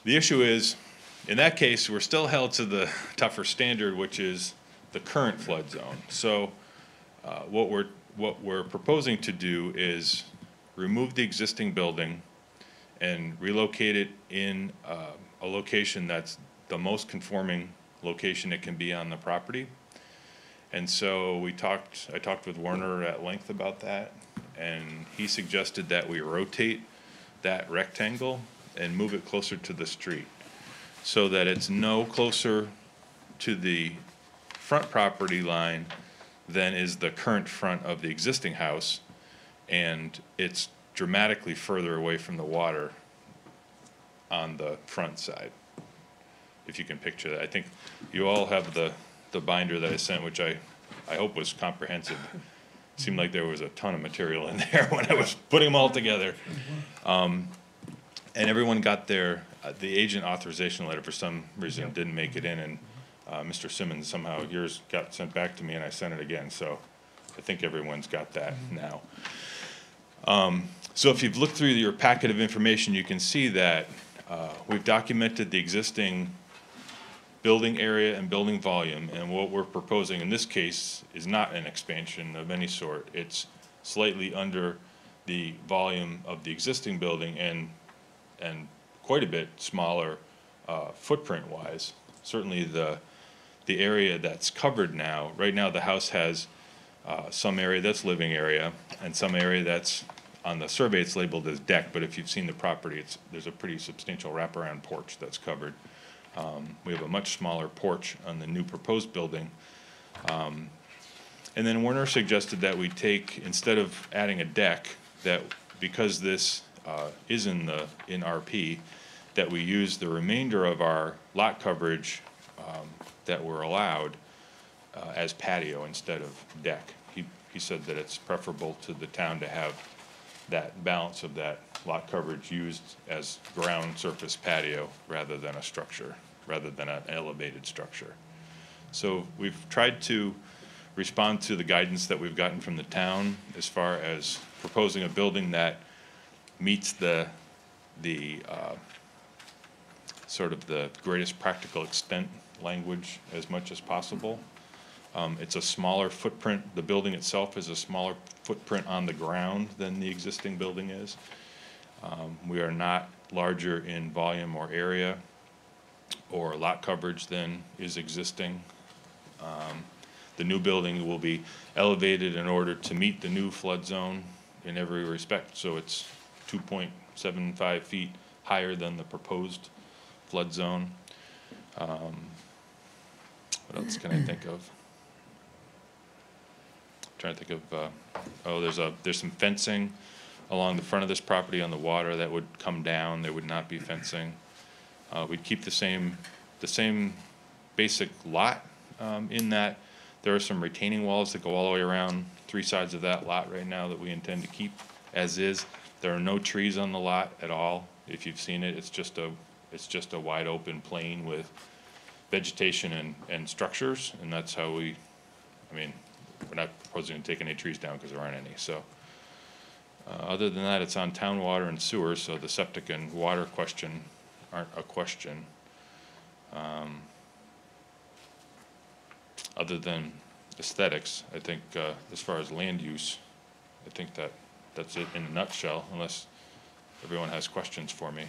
the issue is, in that case, we're still held to the tougher standard, which is the current flood zone. So what we're proposing to do is remove the existing building and relocate it in a location that's the most conforming location it can be on the property. And so I talked with Werner at length about that, and he suggested that we rotate that rectangle and move it closer to the street so that it's no closer to the front property line than is the current front of the existing house, and it's dramatically further away from the water on the front side, if you can picture that. I think you all have the binder that I sent, which I hope was comprehensive. Seemed like there was a ton of material in there when I was putting them all together. And everyone got the agent authorization letter for some reason didn't make it in, and Mr. Simmons, somehow yours got sent back to me and I sent it again, so I think everyone's got that now. So if you've looked through your packet of information, you can see that we've documented the existing building area and building volume, and what we're proposing in this case is not an expansion of any sort. It's slightly under the volume of the existing building and quite a bit smaller footprint-wise. Certainly the area that's covered now, right now the house has some area that's living area and some area that's, on the survey it's labeled as deck, but if you've seen the property, there's a pretty substantial wraparound porch that's covered. We have a much smaller porch on the new proposed building. And then Werner suggested that we take, instead of adding a deck, that because this is in RP, that we use the remainder of our lot coverage that we're allowed as patio instead of deck. He said that it's preferable to the town to have that balance of that lot coverage used as ground surface patio rather than a structure, rather than an elevated structure. So we've tried to respond to the guidance that we've gotten from the town as far as proposing a building that meets the sort of the greatest practical extent language as much as possible. It's a smaller footprint. The building itself is a smaller footprint on the ground than the existing building is. We are not larger in volume or area or lot coverage than is existing. The new building will be elevated in order to meet the new flood zone in every respect. So it's 2.75 feet higher than the proposed flood zone. What else can I think of? Trying to think of, there's some fencing along the front of this property on the water that would come down. There would not be fencing. We'd keep the same basic lot in that there are some retaining walls that go all the way around 3 sides of that lot right now that we intend to keep as is. There are no trees on the lot at all. If you've seen it, it's just a wide open plain with vegetation and structures, and that's how we're not proposing to take any trees down because there aren't any. So other than that, it's on town water and sewer, so the septic and water question aren't a question. Other than aesthetics, I think as far as land use, I think that's it in a nutshell, unless everyone has questions for me.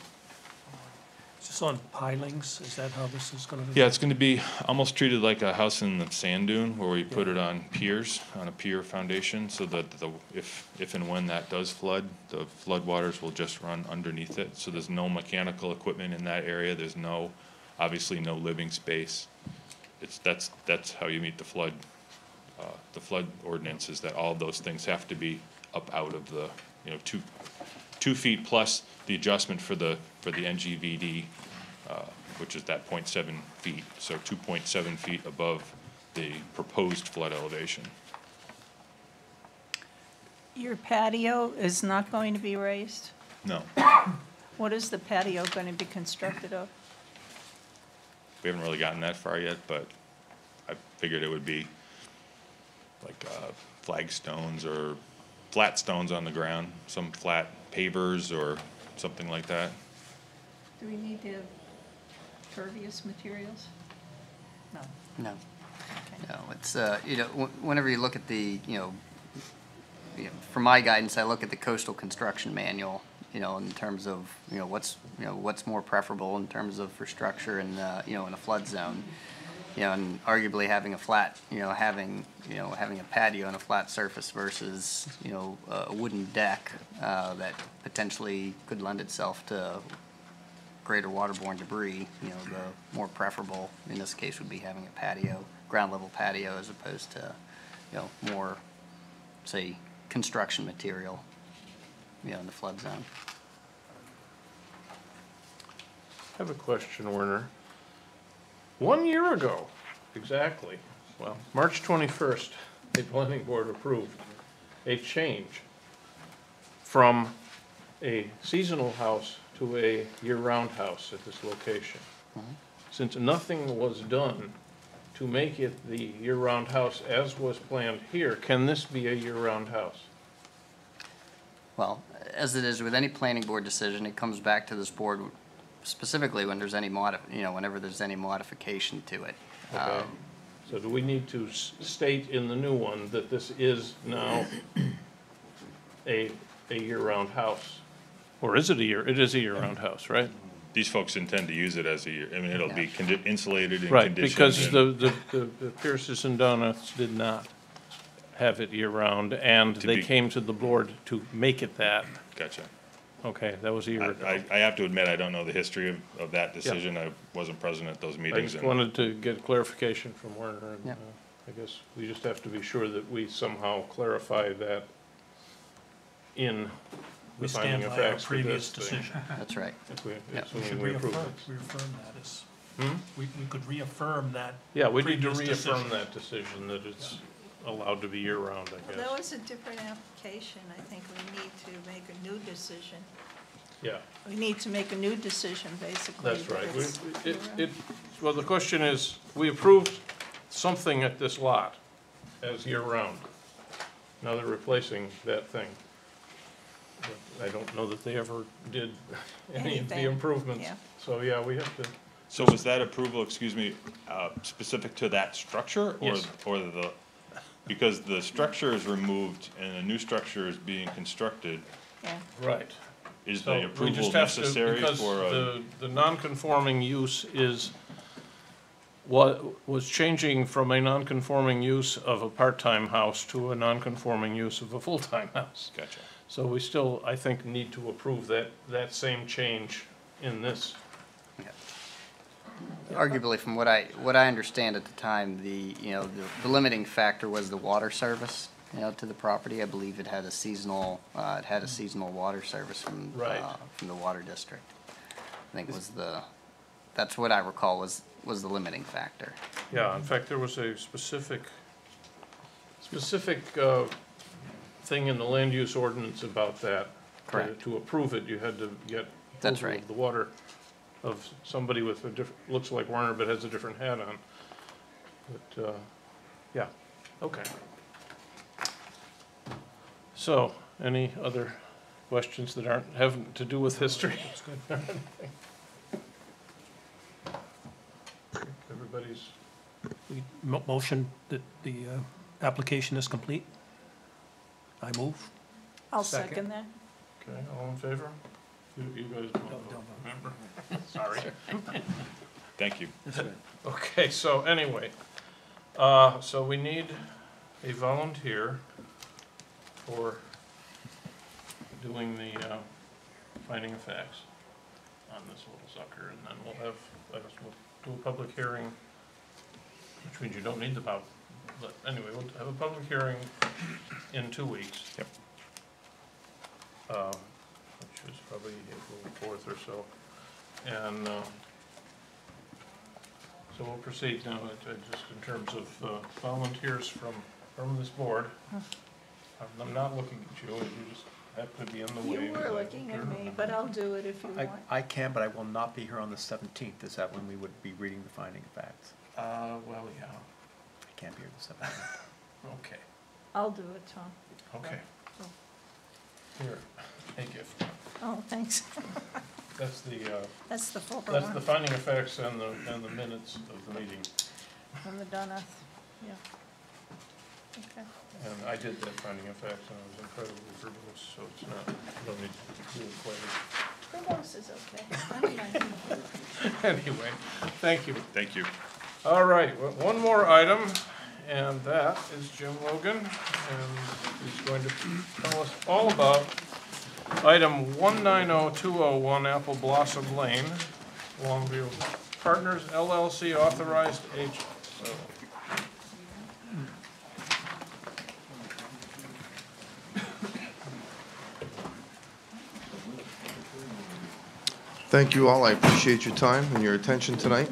Is this on pilings? Is that how this is gonna be?
Yeah, it's gonna be almost treated like a house in the sand dune, where we put it on piers, on a pier foundation, so that if and when that does flood, the flood waters will just run underneath it. So there's no mechanical equipment in that area. There's obviously no living space. That's how you meet the flood ordinance, is that all of those things have to be up out of the, 2 feet plus the adjustment for the NGVD, which is that 0.7 feet, so 2.7 feet above the proposed flood elevation.
Your patio is not going to be raised?
No,
What is the patio going to be constructed of?
we haven't really gotten that far yet, but I figured it would be like flagstones or flat stones on the ground, some flat pavers or something like that.
Do we need to have pervious materials? No.
No.
Okay.
No, it's, whenever you look at for my guidance, I look at the coastal construction manual, in terms of, what's more preferable in terms of for structure in, in a flood zone. And arguably having a flat, having a patio on a flat surface versus, a wooden deck, that potentially could lend itself to greater waterborne debris, the more preferable in this case would be having a patio, ground level patio, as opposed to, more, say, construction material, in the flood zone.
I have a question, Werner. 1 year ago, exactly, well, March 21st, the planning board approved a change from a seasonal house to a year-round house at this location. Since nothing was done to make it the year-round house as was planned here, can this be a year-round house?
Well, as it is with any planning board decision, it comes back to this board specifically when there's any whenever there's any modification to it.
Okay. So do we need to state in the new one that this is now a year-round house? Or is it it is a year-round house, right?
these folks intend to use it as a, I mean, it'll be insulated and
Right,
conditioned.
because
and
the Pierces and Donuts did not have it year-round, and
To
they
be-
came to the board to make it that.
Gotcha.
Okay, that was a year ago.
I have to admit, I don't know the history of that decision. I wasn't present at those
I
meetings.
just
and-
wanted to get clarification from Werner, and
Yep.
I guess we just have to be sure that we somehow clarify that in
We
the finding
stand
of
by our
facts for
previous
this thing.
decision.
That's right.
If we,
Yeah.
We should
assuming we approve
reaffirm
it.
that as,
Hmm?
we could reaffirm that.
Yeah, we need to
previous
reaffirm
decision.
that decision, that it's allowed to be year-round, I
Well, that
guess.
was a different application. I think we need to make a new decision.
Yeah,
We need to make a new decision, basically.
that's
that
right.
it's year-round.
Well, the question is, we approved something at this lot as year-round. Now they're replacing that thing. But I don't know that they ever did any of the
Anything,
improvements.
yeah.
So, yeah, we have to,
So was that approval, excuse me, specific to that structure?
Yes.
Or the, because the structure is removed and a new structure is being constructed,
Yeah.
right.
is
So
the
we
approval
just have to,
necessary
because
for a?
the non-conforming use is what was changing from a non-conforming use of a part-time house to a non-conforming use of a full-time house.
Gotcha.
So we still, I think, need to approve that same change in this.
Arguably, from what I understand at the time, the limiting factor was the water service, to the property. I believe it had a seasonal water service from,
Right.
From the water district. I think that's what I recall was the limiting factor.
Yeah, in fact, there was a specific thing in the land use ordinance about that.
Correct.
To approve it, you had to get
That's
approval
right.
of the water of somebody with a different, looks like Werner but has a different hat on. But, yeah, okay. So, any other questions that haven't to do with history?
That's good.
Everybody's,
We motion that the application is complete. I move.
I'll
Second.
second that.
okay, all in favor? You guys don't vote, remember? Sorry.
Thank you.
Okay, so anyway, so we need a volunteer for doing the finding of facts on this little sucker, and then we'll have, we'll do a public hearing, which means you don't need the but anyway, we'll have a public hearing in 2 weeks.
Yep.
Which is probably April 4th or so, and so we'll proceed now, just in terms of volunteers from this board. I'm not looking at you, you just happen to be in the way.
You were looking at me, but I'll do it if you want.
I can, but I will not be here on the 17th. Is that when we would be reading the finding of facts?
Well, yeah,
I can't be here the 17th.
okay,
I'll do it, Tom.
okay. Here, a gift.
Oh, thanks.
That's the,
That's the full
that's the
one
finding of facts and the minutes of the meeting.
from the Donuth, yeah. Okay.
And I did that finding of facts, and I was incredibly verbose, so it's not, you don't need to do it quite.
Verbose is okay. I don't mind.
Anyway, thank you.
Thank you.
All right, one more item, and that is Jim Logan, and he's going to tell us all about item 190201 Apple Blossom Lane, Longview Partners LLC authorized agent. So,
Thank you all. I appreciate your time and your attention tonight.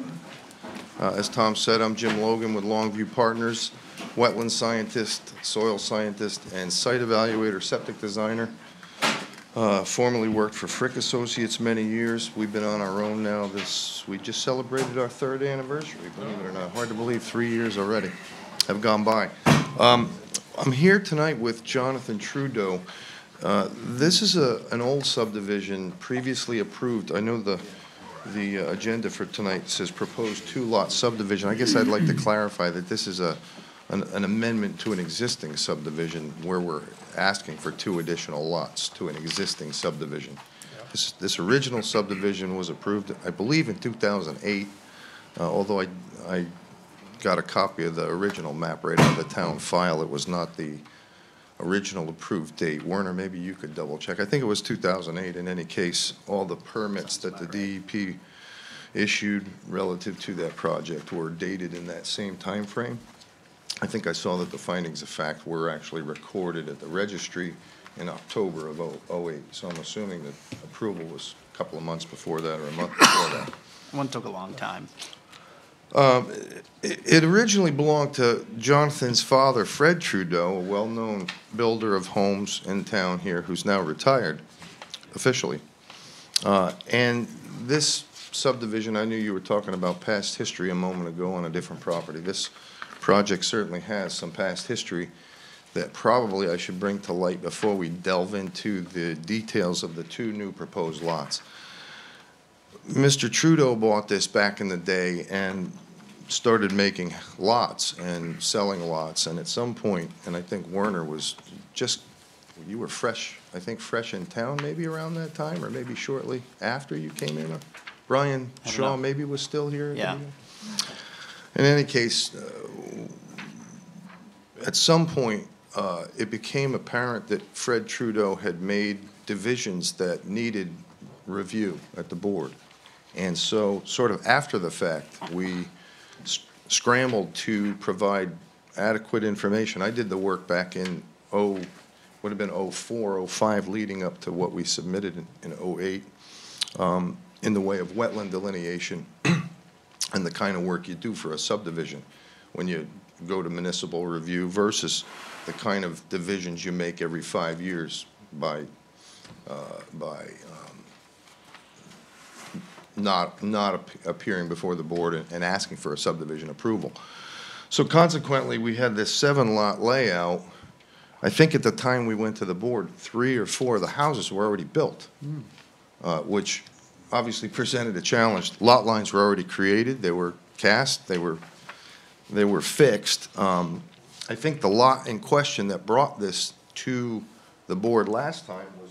As Tom said, I'm Jim Logan with Longview Partners, wetland scientist, soil scientist, and site evaluator, septic designer. Formerly worked for Frick Associates many years. We've been on our own now. We just celebrated our 3rd anniversary, believe it or not. Hard to believe 3 years already have gone by. I'm here tonight with Jonathan Trudeau. This is an old subdivision previously approved. I know the agenda for tonight says proposed 2-lot subdivision. I guess I'd like to clarify that this is an amendment to an existing subdivision where we're asking for 2 additional lots to an existing subdivision. This original subdivision was approved, I believe, in 2008, although I got a copy of the original map right out of the town file. It was not the original approved date. Werner, maybe you could double check. I think it was 2008. In any case, all the permits that the DEP issued relative to that project were dated in that same time frame. I think I saw that the findings of fact were actually recorded at the registry in October of '08. So I'm assuming that approval was a couple of months before that or a month before that.
One took a long time.
It originally belonged to Jonathan's father, Fred Trudeau, a well-known builder of homes in town here who's now retired officially. And this subdivision, I knew you were talking about past history a moment ago on a different property. This project certainly has some past history that probably I should bring to light before we delve into the details of the two new proposed lots. Mr. Trudeau bought this back in the day and started making lots and selling lots. And at some point, and I think Werner was just, you were fresh, I think fresh in town maybe around that time, or maybe shortly after you came in. Brian Shaw maybe was still here?
Yeah.
In any case, at some point, it became apparent that Fred Trudeau had made divisions that needed review at the board. And so, sort of after the fact, we scrambled to provide adequate information. I did the work back in would have been '04, '05, leading up to what we submitted in '08, in the way of wetland delineation and the kind of work you do for a subdivision when you go to municipal review versus the kind of divisions you make every 5 years by not appearing before the board and asking for a subdivision approval. So consequently, we had this 7-lot layout. I think at the time we went to the board, 3 or 4 of the houses were already built, which obviously presented a challenge. Lot lines were already created. They were cast. They were fixed. I think the lot in question that brought this to the board last time was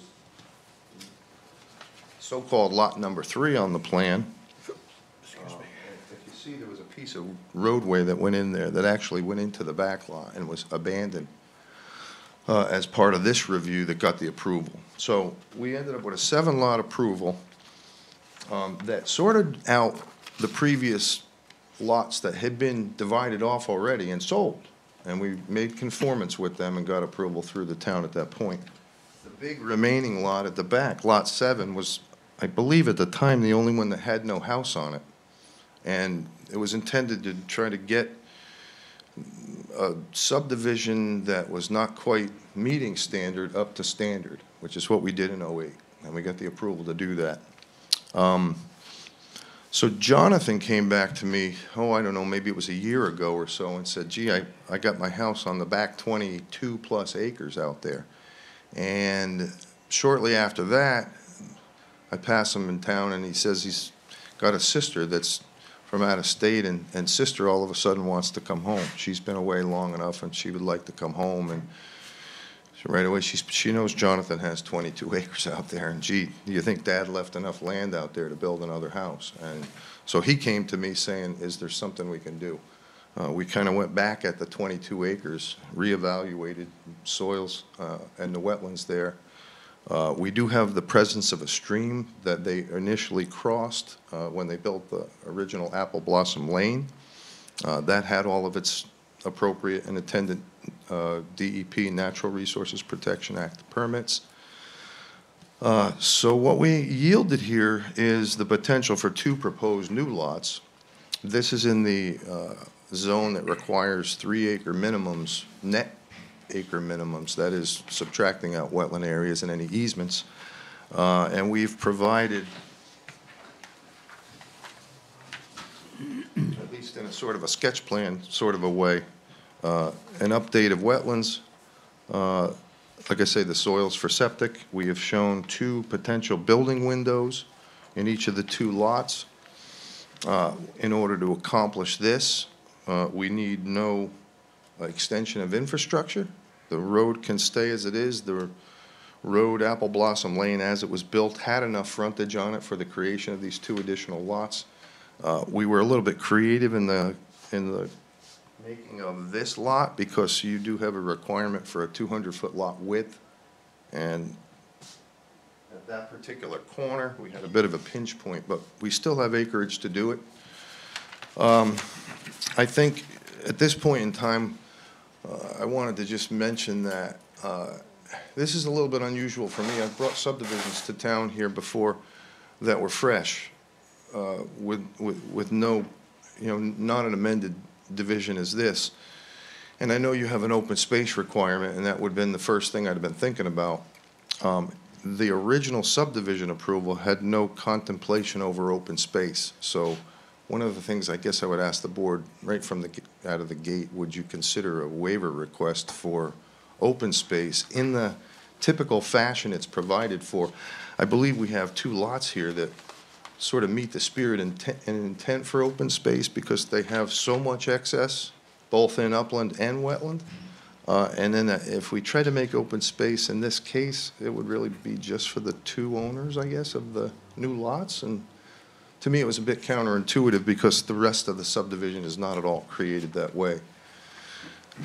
so-called lot number 3 on the plan. Excuse me. If you see, there was a piece of roadway that went in there that actually went into the back lot and was abandoned as part of this review that got the approval. So we ended up with a 7-lot approval that sorted out the previous lots that had been divided off already and sold. And we made conformance with them and got approval through the town at that point. The big remaining lot at the back, lot 7, was, I believe at the time, the only one that had no house on it. And it was intended to try to get a subdivision that was not quite meeting standard up to standard, which is what we did in '08. And we got the approval to do that. So Jonathan came back to me, I don't know, maybe it was a year ago or so, and said, gee, I got my house on the back 22+ acres out there. And shortly after that, I pass him in town, and he says he's got a sister that's from out of state, and sister all of a sudden wants to come home. She's been away long enough, and she would like to come home. And so right away, she knows Jonathan has 22 acres out there, and gee, do you think Dad left enough land out there to build another house? And so he came to me saying, is there something we can do? We kind of went back at the 22 acres, reevaluated soils and the wetlands there. We do have the presence of a stream that they initially crossed when they built the original Apple Blossom Lane. That had all of its appropriate and attendant DEP, Natural Resources Protection Act permits. So what we yielded here is the potential for 2 proposed new lots. This is in the zone that requires 3-acre minimums, net acre minimums, that is subtracting out wetland areas and any easements. And we've provided, at least in a sort of a sketch plan sort of a way, an update of wetlands. Like I say, the soils for septic. We have shown 2 potential building windows in each of the 2 lots. In order to accomplish this, we need no extension of infrastructure. The road can stay as it is. The road, Apple Blossom Lane, as it was built, had enough frontage on it for the creation of these 2 additional lots. We were a little bit creative in the making of this lot, because you do have a requirement for a 200-foot lot width. And at that particular corner, we had a bit of a pinch point, but we still have acreage to do it. I think at this point in time, I wanted to just mention that this is a little bit unusual for me. I've brought subdivisions to town here before that were fresh, with no, not an amended division as this. And I know you have an open space requirement, and that would have been the first thing I'd have been thinking about. The original subdivision approval had no contemplation over open space. So one of the things I guess I would ask the board right from out of the gate, would you consider a waiver request for open space in the typical fashion it's provided for? I believe we have 2 lots here that sort of meet the spirit and intent for open space, because they have so much excess, both in upland and wetland. And then if we try to make open space in this case, it would really be just for the 2 owners, I guess, of the new lots. And to me, it was a bit counterintuitive, because the rest of the subdivision is not at all created that way.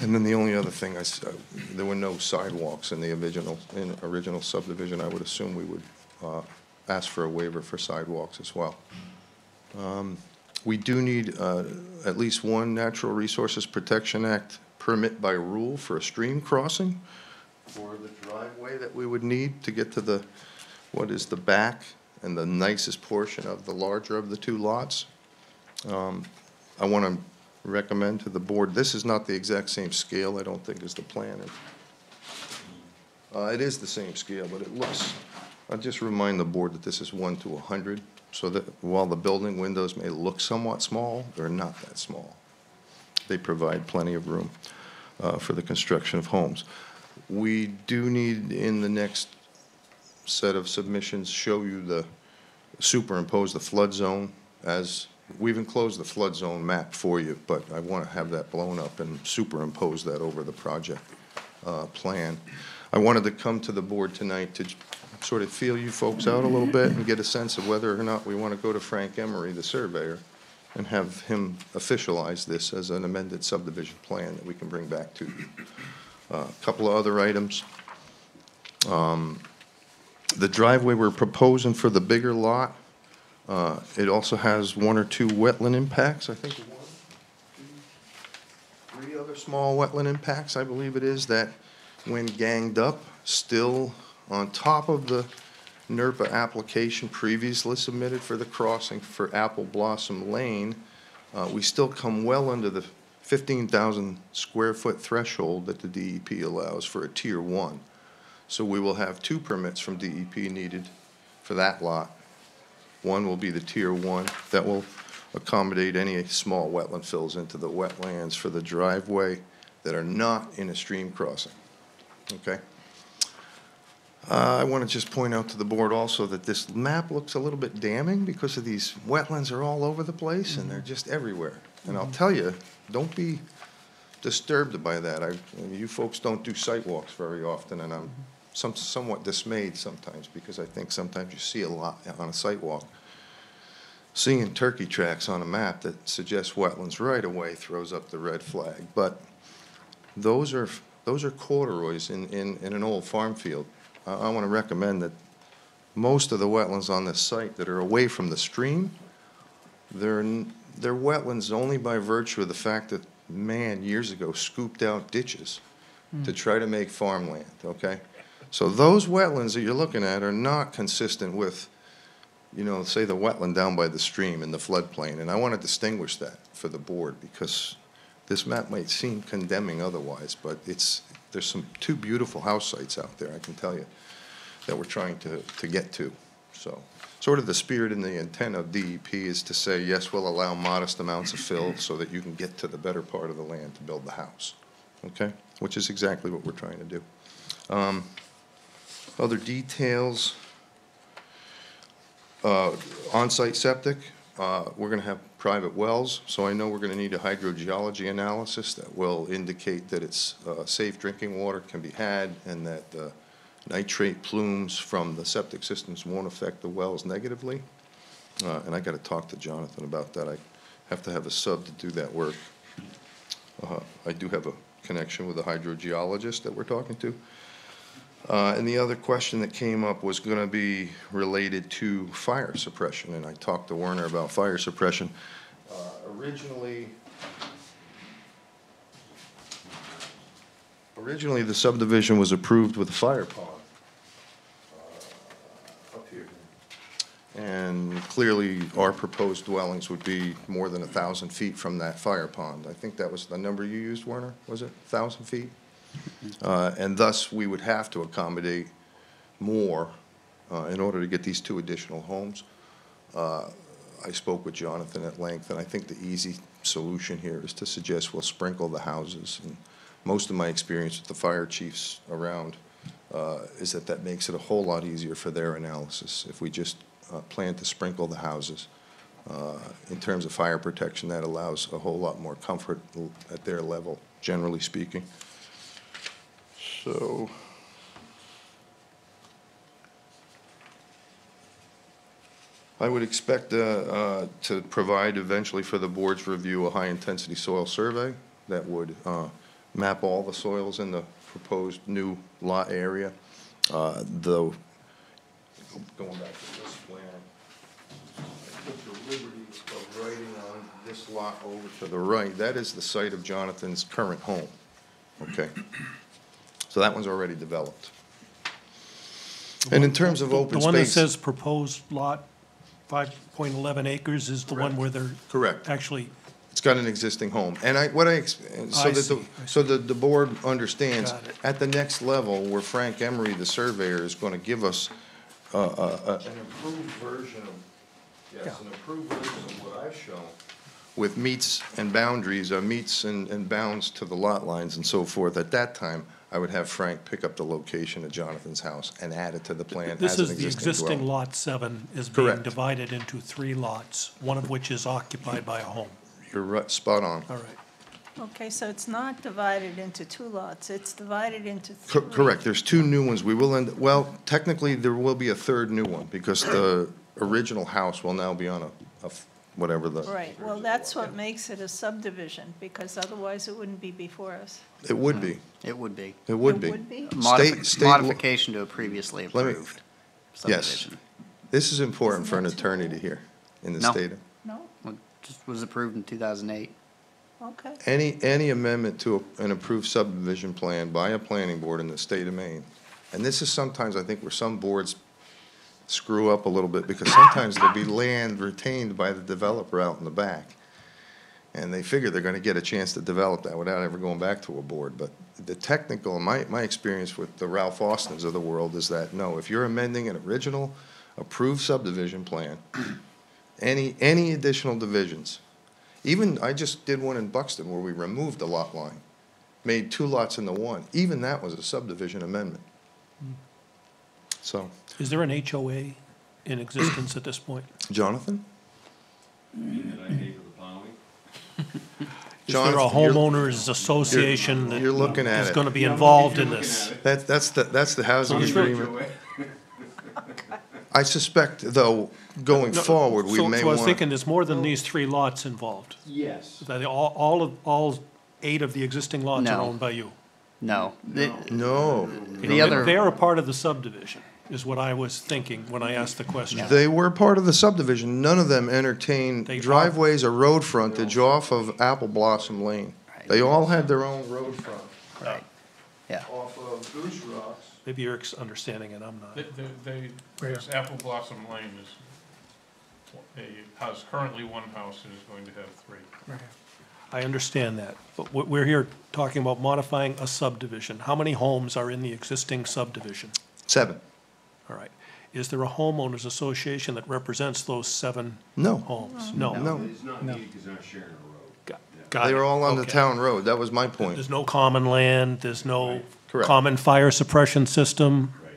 And then the only other thing, there were no sidewalks in the original subdivision. I would assume we would ask for a waiver for sidewalks as well. We do need at least 1 Natural Resources Protection Act permit by rule for a stream crossing for the driveway that we would need to get to the, what is the back and the nicest portion of the larger of the 2 lots. I want to recommend to the board, this is not the exact same scale, I don't think, as the plan. It is the same scale, but it looks, I'll just remind the board that this is 1 to 100, so that while the building windows may look somewhat small, they're not that small. They provide plenty of room for the construction of homes. We do need, in the next set of submissions, show you superimpose the flood zone. As we've enclosed the flood zone map for you, but I want to have that blown up and superimpose that over the project plan. I wanted to come to the board tonight to sort of feel you folks out a little bit and get a sense of whether or not we want to go to Frank Emery, the surveyor, and have him officialize this as an amended subdivision plan that we can bring back to you. A couple of other items. The driveway we're proposing for the bigger lot, it also has 1 or 2 wetland impacts. I think 1, 2, 3 other small wetland impacts, I believe it is, that when ganged up, still on top of the NERPA application previously submitted for the crossing for Apple Blossom Lane, we still come well under the 15,000 square foot threshold that the DEP allows for a Tier 1. So we will have 2 permits from DEP needed for that lot. One will be the Tier 1 that will accommodate any small wetland fills into the wetlands for the driveway that are not in a stream crossing. Okay? I want to just point out to the board also that this map looks a little bit damning because of these wetlands are all over the place and they're just everywhere. And I'll tell you, don't be disturbed by that. You folks don't do site walks very often, and I'm somewhat dismayed sometimes because I think sometimes you see a lot on a site walk. Seeing turkey tracks on a map that suggests wetlands right away throws up the red flag. But those are corduroys in an old farm field. I want to recommend that most of the wetlands on this site that are away from the stream, they're wetlands only by virtue of the fact that man years ago scooped out ditches to try to make farmland, okay? So those wetlands that you're looking at are not consistent with, you know, say the wetland down by the stream in the floodplain. And I want to distinguish that for the board because this map might seem condemning otherwise, but there's some 2 beautiful house sites out there, I can tell you, that we're trying to get to. So sort of the spirit and the intent of DEP is to say, yes, we'll allow modest amounts of fill so that you can get to the better part of the land to build the house, okay? Which is exactly what we're trying to do. Other details, on-site septic, we're going to have private wells, so I know we're going to need a hydrogeology analysis that will indicate that it's safe drinking water can be had and that nitrate plumes from the septic systems won't affect the wells negatively. And I got to talk to Jonathan about that. I have to have a sub to do that work. I do have a connection with a hydrogeologist that we're talking to. And the other question that came up was going to be related to fire suppression, and I talked to Werner about fire suppression. Originally, the subdivision was approved with a fire pond up here. And clearly, our proposed dwellings would be more than 1,000 feet from that fire pond. I think that was the number you used, Werner, was it 1,000 feet? And thus, we would have to accommodate more in order to get these 2 additional homes. I spoke with Jonathan at length, and I think the easy solution here is to suggest we'll sprinkle the houses. And most of my experience with the fire chiefs around is that makes it a whole lot easier for their analysis. If we just plan to sprinkle the houses, in terms of fire protection, that allows a whole lot more comfort at their level, generally speaking. So, I would expect to provide eventually for the board's review a high-intensity soil survey that would map all the soils in the proposed new lot area. Going back to this plan, I took the liberty of writing on this lot over to the right. That is the site of Jonathan's current home. Okay. So that one's already developed. And in terms of open space.
The one that says proposed lot, 5.11 acres is the one where they're
Correct.
actually,
It's got an existing home. And so that the board understands,
Got it.
at the next level, where Frank Emery, the surveyor, is going to give us an improved version of what I've shown, with meets and boundaries, meets and bounds to the lot lines and so forth. At that time, I would have Frank pick up the location of Jonathan's house and add it to the plan
this
as an
is the existing
dwelling.
lot 7 is being
Correct.
divided into 3 lots, one of which is occupied by a home.
You're right, spot on.
All right.
Okay, so it's not divided into 2 lots, it's divided into 3.
Correct, there's 2 new ones. We will end, well, technically, there will be a 3rd new one, because the original house will now be on whatever the.
Right, well, that's what makes it a subdivision, because otherwise it wouldn't be before us.
It would be,
It would be.
it would be.
It would be?
State law-
Modification to a previously
Let me-
approved
Yes.
subdivision.
This is important for an
Isn't that
attorney to hear in the
No.
state.
No?
Well, just was approved in 2008.
Okay.
Any amendment to an approved subdivision plan by a planning board in the state of Maine, and this is sometimes, I think, where some boards screw up a little bit, because sometimes there'll be land retained by the developer out in the back, and they figure they're gonna get a chance to develop that without ever going back to a board. But the technical, my experience with the Ralph Austins of the world is that, no, if you're amending an original approved subdivision plan, any additional divisions, even, I just did one in Buxton where we removed the lot line, made 2 lots into 1. Even that was a subdivision amendment. So,
Is there an HOA in existence at this point?
Jonathan?
Is there a
Jonathan, you're-
homeowners association that
You're looking at
is
it.
going to be involved in this?
That's the housing
So sure.
agreement. I suspect, though, going
No,
forward, we
so-
may
So I was
want.
thinking there's more than these 3 lots involved.
Yes.
That all 8 of the existing lots are
No.
owned by you.
No.
No,
The other.
They're a part of the subdivision, is what I was thinking when I asked the question.
they were part of the subdivision. None of them entertained
They-
driveways or road frontage off of Apple Blossom Lane.
Right.
They all had their own road front
Right. Yeah.
off of Goose Rocks.
Maybe you're understanding it, I'm not.
This Apple Blossom Lane has currently 1 house and is going to have 3.
I understand that, but we're here talking about modifying a subdivision. How many homes are in the existing subdivision?
7.
All right. Is there a homeowners association that represents those 7
No,
homes? No.
no.
It's not needed because they're not sharing a road.
Got
They
it.
were all on the
Okay.
town road. That was my point.
There's no common land, there's no
Correct.
common fire suppression system?
Right.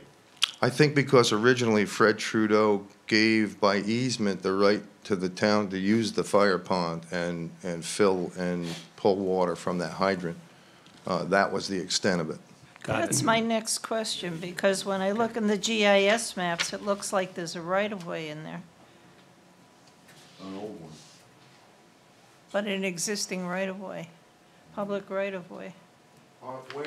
I think because originally Fred Trudeau gave by easement the right to the town to use the fire pond and fill and pull water from that hydrant. That was the extent of it.
Got it.
That's my next question, because when I look in the GIS maps, it looks like there's a right-of-way in there.
An old one.
But an existing right-of-way, public right-of-way.
Where?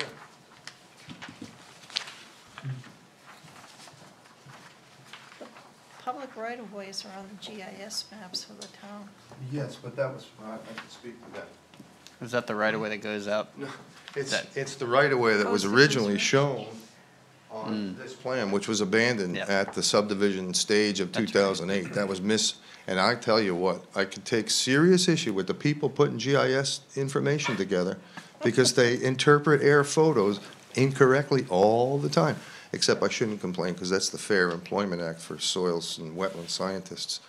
Public right-of-ways are on the GIS maps for the town.
Yes, but that was, I can speak to that.
Is that the right of way that goes out?
No, it's,
That-
it's the right-of-way that was
Goes to
originally
Israel.
shown on this plan, which was abandoned
Yep.
at the subdivision stage of
That's
2008. That was and I tell you what, I could take serious issue with the people putting GIS information together because they interpret air photos incorrectly all the time. Except I shouldn't complain, because that's the Fair Employment Act for soils and wetland scientists.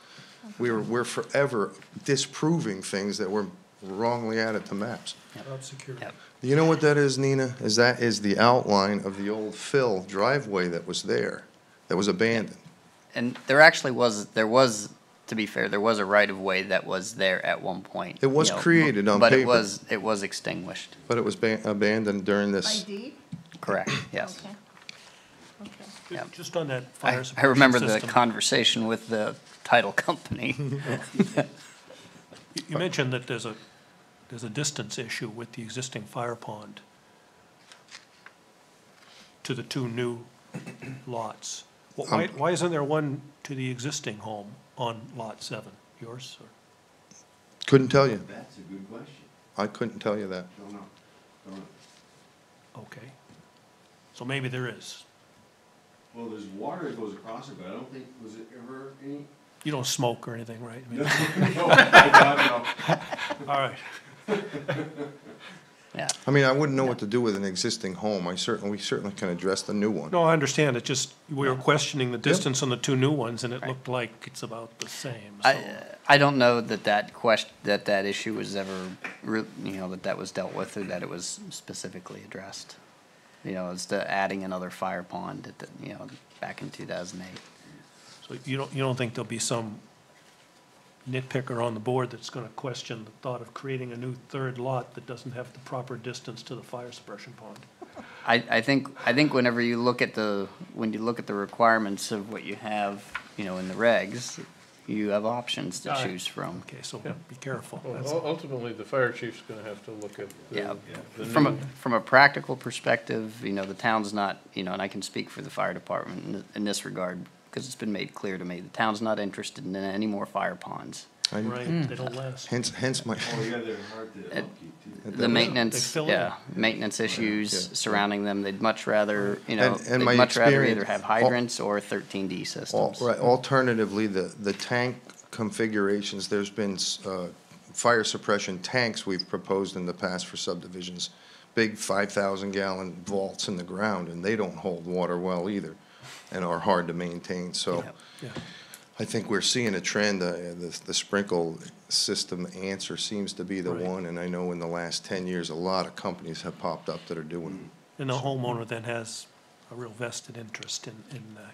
We're forever disproving things that were wrongly added to maps.
About security.
Yep.
You know what that is, Nina? That is the outline of the old Phil driveway that was there, that was abandoned.
And there actually was, to be fair, there was a right of way that was there at one point.
It was
you know,
created on
But
paper.
it was extinguished,
But it was abandoned during
By
this.
deed?
correct, yes.
Okay. Okay.
Yep.
Just on that
I,
fire
I
suppression
remember the
system.
conversation with the title company.
You mentioned that there's a distance issue with the existing fire pond to the two new lots. Why isn't there one to the existing home on lot 7? Yours, or?
Couldn't tell you.
That's a good question.
I couldn't tell you that.
Don't know. Don't know.
Okay. So maybe there is.
Well, there's water that goes across it, but I don't think, was it ever any?
You don't smoke or anything, right? I mean,
No, I don't know.
all right.
Yeah,
I mean, I wouldn't know what to do with an existing home. We certainly can address the new one.
No, I understand. It just, we were questioning the distance on the two new ones, and it looked like it's about the same, so.
I don't know that issue was ever, that was dealt with or that it was specifically addressed. As to adding another fire pond at the, back in 2008.
So you don't think there'll be some nitpicker on the board that's gonna question the thought of creating a new third lot that doesn't have the proper distance to the fire suppression pond?
I think whenever you look at the requirements of what you have, in the regs, you have options to
All right.
choose from.
Okay, so
Yeah.
be careful.
Well,
That's all.
ultimately, the fire chief's gonna have to look at
Yeah,
the
from a practical perspective, the town's not, and I can speak for the fire department in this regard, because it's been made clear to me, the town's not interested in any more fire ponds.
Right, they don't last.
Hence my,
Oh, yeah, they're hard to upkeep too.
The maintenance,
fill in.
yeah, maintenance issues
Yeah.
surrounding them, they'd much rather,
And
they'd
my
much rather either
experience-
have hydrants or 13D systems.
right, alternatively, the tank configurations, there's been fire suppression tanks we've proposed in the past for subdivisions, big 5,000-gallon vaults in the ground, and they don't hold water well either, and are hard to maintain, so
Yep.
Yeah.
I think we're seeing a trend, the sprinkle system answer seems to be the
Right.
one, and I know in the last 10 years, a lot of companies have popped up that are doing
And the homeowner then has a real vested interest in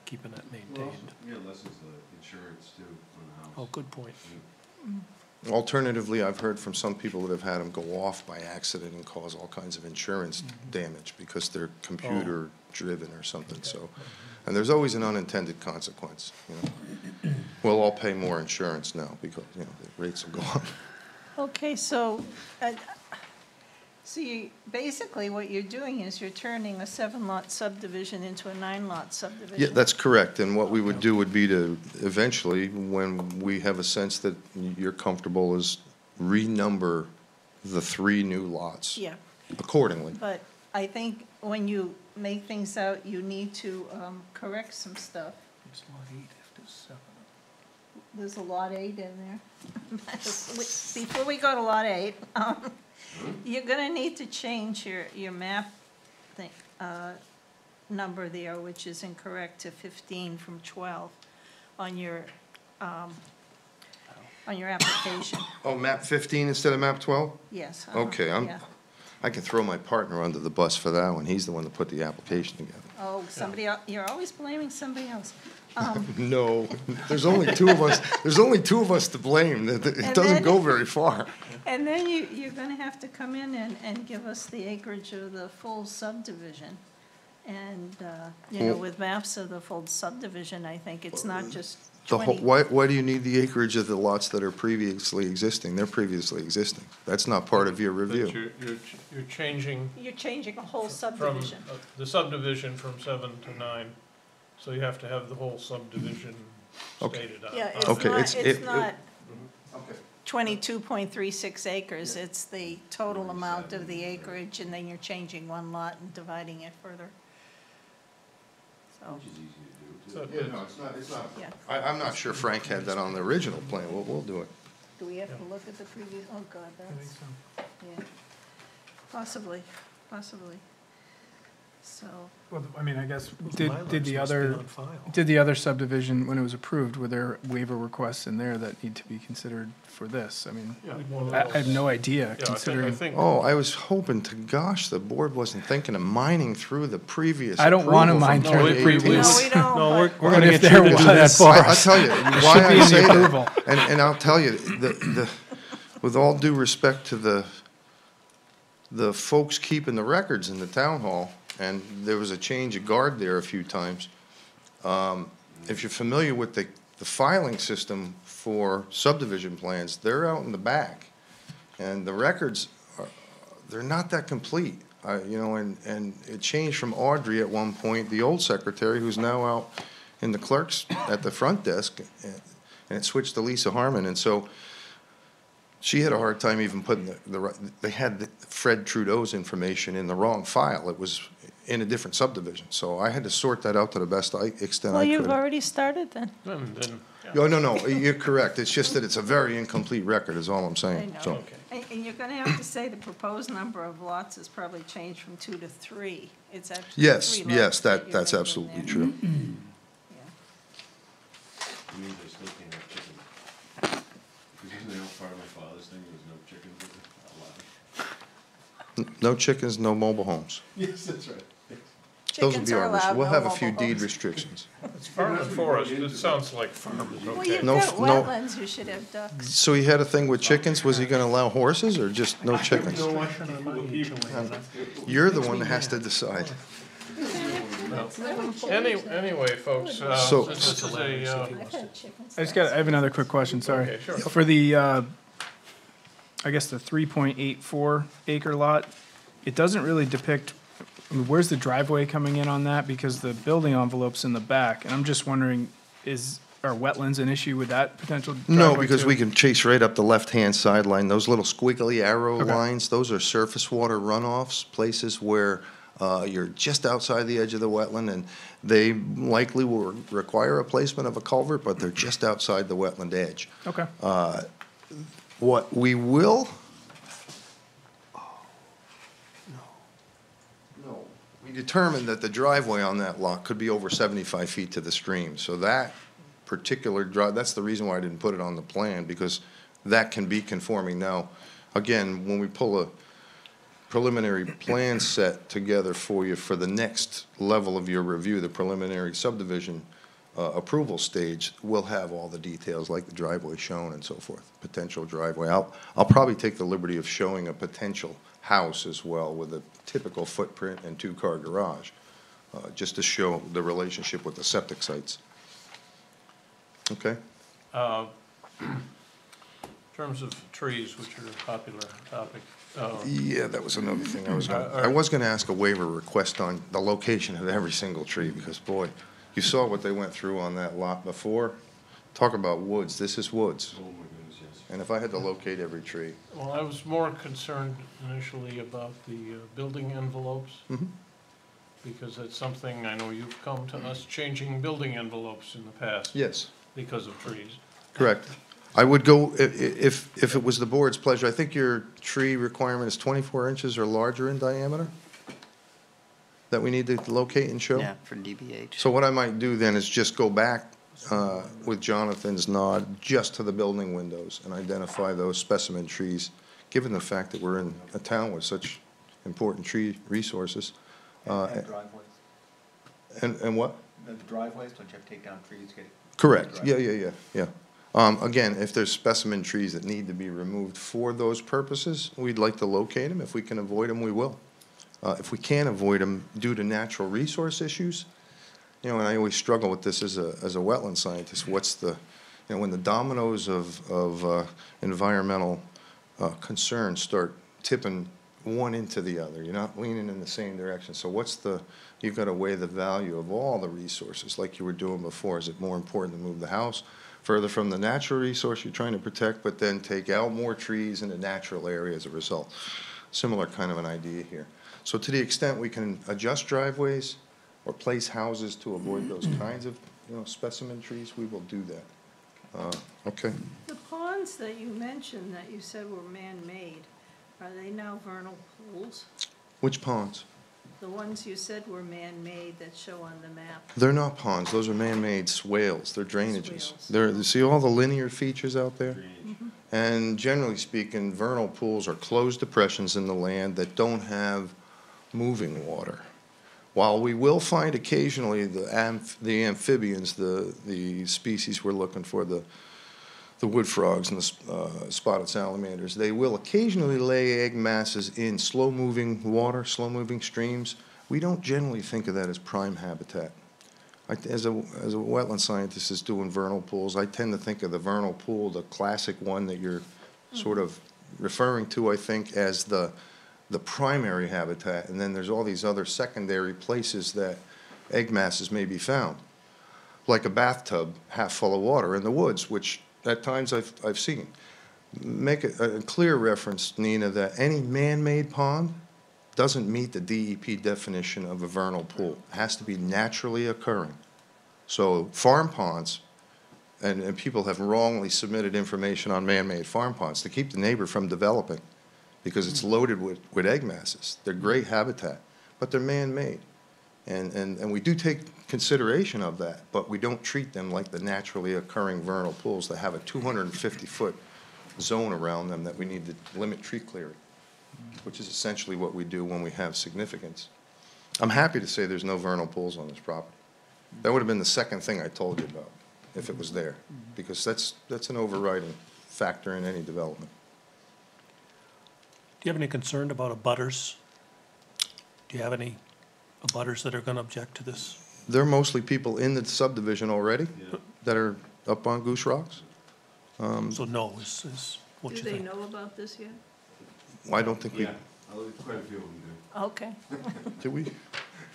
keeping that
Well,
maintained.
yeah, lessens the insurance too on the house.
Oh, good point.
it. Alternatively, I've heard from some people that have had them go off by accident and cause all kinds of insurance damage because they're computer-driven or something, so. And there's always an unintended consequence, We'll all pay more insurance now because, the rates will go up.
Okay, so basically what you're doing is you're turning a 7-lot subdivision into a 9-lot subdivision.
Yeah, that's correct, and what we would do would be to eventually, when we have a sense that you're comfortable, is renumber the 3 new lots
Yeah,
accordingly.
but I think when you make things out, you need to correct some stuff.
It's lot 8 if there's 7.
There's a lot 8 in there. Before we go to lot 8, you're gonna need to change your map thing, number there, which is incorrect, to 15 from 12 on your application.
Oh, map 15 instead of map 12?
Yes.
Okay,
yeah.
I can throw my partner under the bus for that one. He's the one that put the application together.
Oh, somebody else, you're always blaming somebody else.
No, there's only 2 of us, there's only 2 of us to blame. It
And
doesn't
then-
go very far.
And then you're gonna have to come in and give us the acreage of the full subdivision. And, you know, with maps of the full subdivision, I think it's not just
The whole,
20.
why do you need the acreage of the lots that are previously existing? They're previously existing. That's not part of your
But
review.
you're changing
You're changing a whole
from
subdivision.
the subdivision from 7 to 9, so you have to have the whole subdivision
Okay.
stated on.
Yeah,
Okay,
it's not
Okay.
22.36 acres, it's the total amount of the acreage, and then you're changing one lot and dividing it further. So,
Which is easy to do,
So
too.
Yeah, no, it's not.
yeah.
I'm not sure Frank had that on the original plan. We'll do it.
Do we have to look at the previous, oh, God, that's, yeah. Possibly, possibly. So,
Well, I mean, I guess,
Those
did
Mylars
the
must be
other,
on file.
did the other subdivision, when it was approved, were there waiver requests in there that need to be considered for this? I mean,
Yeah,
I have no idea,
Yeah, I
considering.
think,
Oh, I was hoping to gosh, the board wasn't thinking of mining through the previous
I don't wanna
approval from
mine through the
2018.
previous-
no, we don't,
No, we're
but-
gonna
But if
get
there
you to do that
was,
for
I'll
us.
tell you
should
why
be
I
in the
say
approval.
that. And I'll tell you, with all due respect to the folks keeping the records in the town hall, and there was a change of guard there a few times. If you're familiar with the filing system for subdivision plans, they're out in the back. And the records, they're not that complete. You know, and it changed from Audrey at one point, the old secretary, who's now out in the clerk's at the front desk, and it switched to Lisa Harmon. And so she had a hard time even putting they had Fred Trudeau's information in the wrong file. It was in a different subdivision. So I had to sort that out to the best extent
Well,
I
you've
could.
already started then.
then,
Oh, no, you're correct. It's just that it's a very incomplete record is all I'm
I
saying.
know.
So,
And you're gonna have to say the proposed number of lots has probably changed from 2 to 3. It's actually 3
yes,
lots.
yes,
that you're
that's
making
absolutely
there.
true.
Yeah.
It means I still can't have chickens. Because isn't that part of my father's thing, there was no chickens allowed?
No chickens, no mobile homes.
Yes, that's right.
Those will
Chickens
be
are
our,
allowed,
we'll
no
have a few
mobile
deed
homes.
restrictions.
it's farm and forest, it sounds like farm is
Well,
okay.
you've
No
got
no-
wetlands, you should have ducks.
So he had a thing with chickens, was he gonna allow horses or just no chickens?
Usually.
You're the one that has to decide.
Anyway, folks,
So-
this is a,
I've had chickens.
I have another quick question, sorry.
okay, sure.
For the, I guess the 3.84 acre lot, it doesn't really depict, I mean, where's the driveway coming in on that? Because the building envelope's in the back, and I'm just wondering, are wetlands an issue with that potential driveway
No, because
too?
we can chase right up the left-hand sideline. Those little squiggly arrow
Okay.
lines, those are surface water runoffs, places where you're just outside the edge of the wetland, and they likely will require a placement of a culvert, but they're just outside the wetland edge.
Okay,
What we will... No. We determined that the driveway on that lot could be over 75 feet to the stream, so that particular that's the reason why I didn't put it on the plan, because that can be conforming. Now, again, when we pull a preliminary plan set together for you for the next level of your review, the preliminary subdivision approval stage, we'll have all the details, like the driveway shown and so forth, potential driveway. I'll probably take the liberty of showing a potential house as well with a typical footprint and two-car garage, just to show the relationship with the septic sites. Okay?
in terms of trees, which are a popular topic,
Yeah, that was another thing I was
Are-
I was gonna ask a waiver request on the location of every single tree, because boy, you saw what they went through on that lot before. Talk about woods, this is woods.
Oh, my goodness, yes.
And if I had to locate every tree,
well, I was more concerned initially about the building envelopes.
Mhm.
Because that's something, I know you've come to us changing building envelopes in the past
yes,
because of trees.
correct. I would go, if it was the board's pleasure, I think your tree requirement is 24 inches or larger in diameter that we need to locate and show?
Yeah, for DBH.
So what I might do then is just go back with Jonathan's nod just to the building windows and identify those specimen trees, given the fact that we're in a town with such important tree resources.
And driveways.
And what?
The driveways, don't you have to take down trees, get?
Correct, yeah. Again, if there's specimen trees that need to be removed for those purposes, we'd like to locate them. If we can avoid them, we will. if we can't avoid them due to natural resource issues, you know, and I always struggle with this as a wetland scientist, what's the, you know, when the dominoes of environmental concerns start tipping one into the other, you're not leaning in the same direction. So what's the, you've got to weigh the value of all the resources like you were doing before. Is it more important to move the house further from the natural resource you're trying to protect, but then take out more trees in the natural area as a result? Similar kind of an idea here. So to the extent we can adjust driveways or place houses to avoid those kinds of, you know, specimen trees, we will do that. Okay.
The ponds that you mentioned that you said were man-made, are they now vernal pools?
Which ponds?
The ones you said were man-made that show on the map?
They're not ponds, those are man-made swales, they're drainages.
Swales.
They're, you see all the linear features out there? And generally speaking, vernal pools are closed depressions in the land that don't have moving water. While we will find occasionally the amphibians, the species we're looking for, the wood frogs and the spotted salamanders, they will occasionally lay egg masses in slow-moving water, slow-moving streams. We don't generally think of that as prime habitat. As a wetland scientist is doing vernal pools, I tend to think of the vernal pool, the classic one that you're sort of referring to, I think, as the primary habitat, and then there's all these other secondary places that egg masses may be found, like a bathtub half full of water in the woods, which at times I've seen. Make a clear reference, Nina, that any man-made pond doesn't meet the DEP definition of a vernal pool. It has to be naturally occurring. So farm ponds, and people have wrongly submitted information on man-made farm ponds to keep the neighbor from developing because it's loaded with egg masses. They're great habitat, but they're man-made. And we do take consideration of that, but we don't treat them like the naturally occurring vernal pools that have a 250-foot zone around them that we need to limit tree clearing, which is essentially what we do when we have significance. I'm happy to say there's no vernal pools on this property. That would have been the second thing I told you about if it was there, because that's an overriding factor in any development.
Do you have any concern about abutters? Do you have any abutters that are going to object to this?
There are mostly people in the subdivision already that are up on Goose Rocks.
So no is what you
Do they
think?
know about this yet?
I don't think we,
Yeah, quite a few of them do.
Okay.
do we?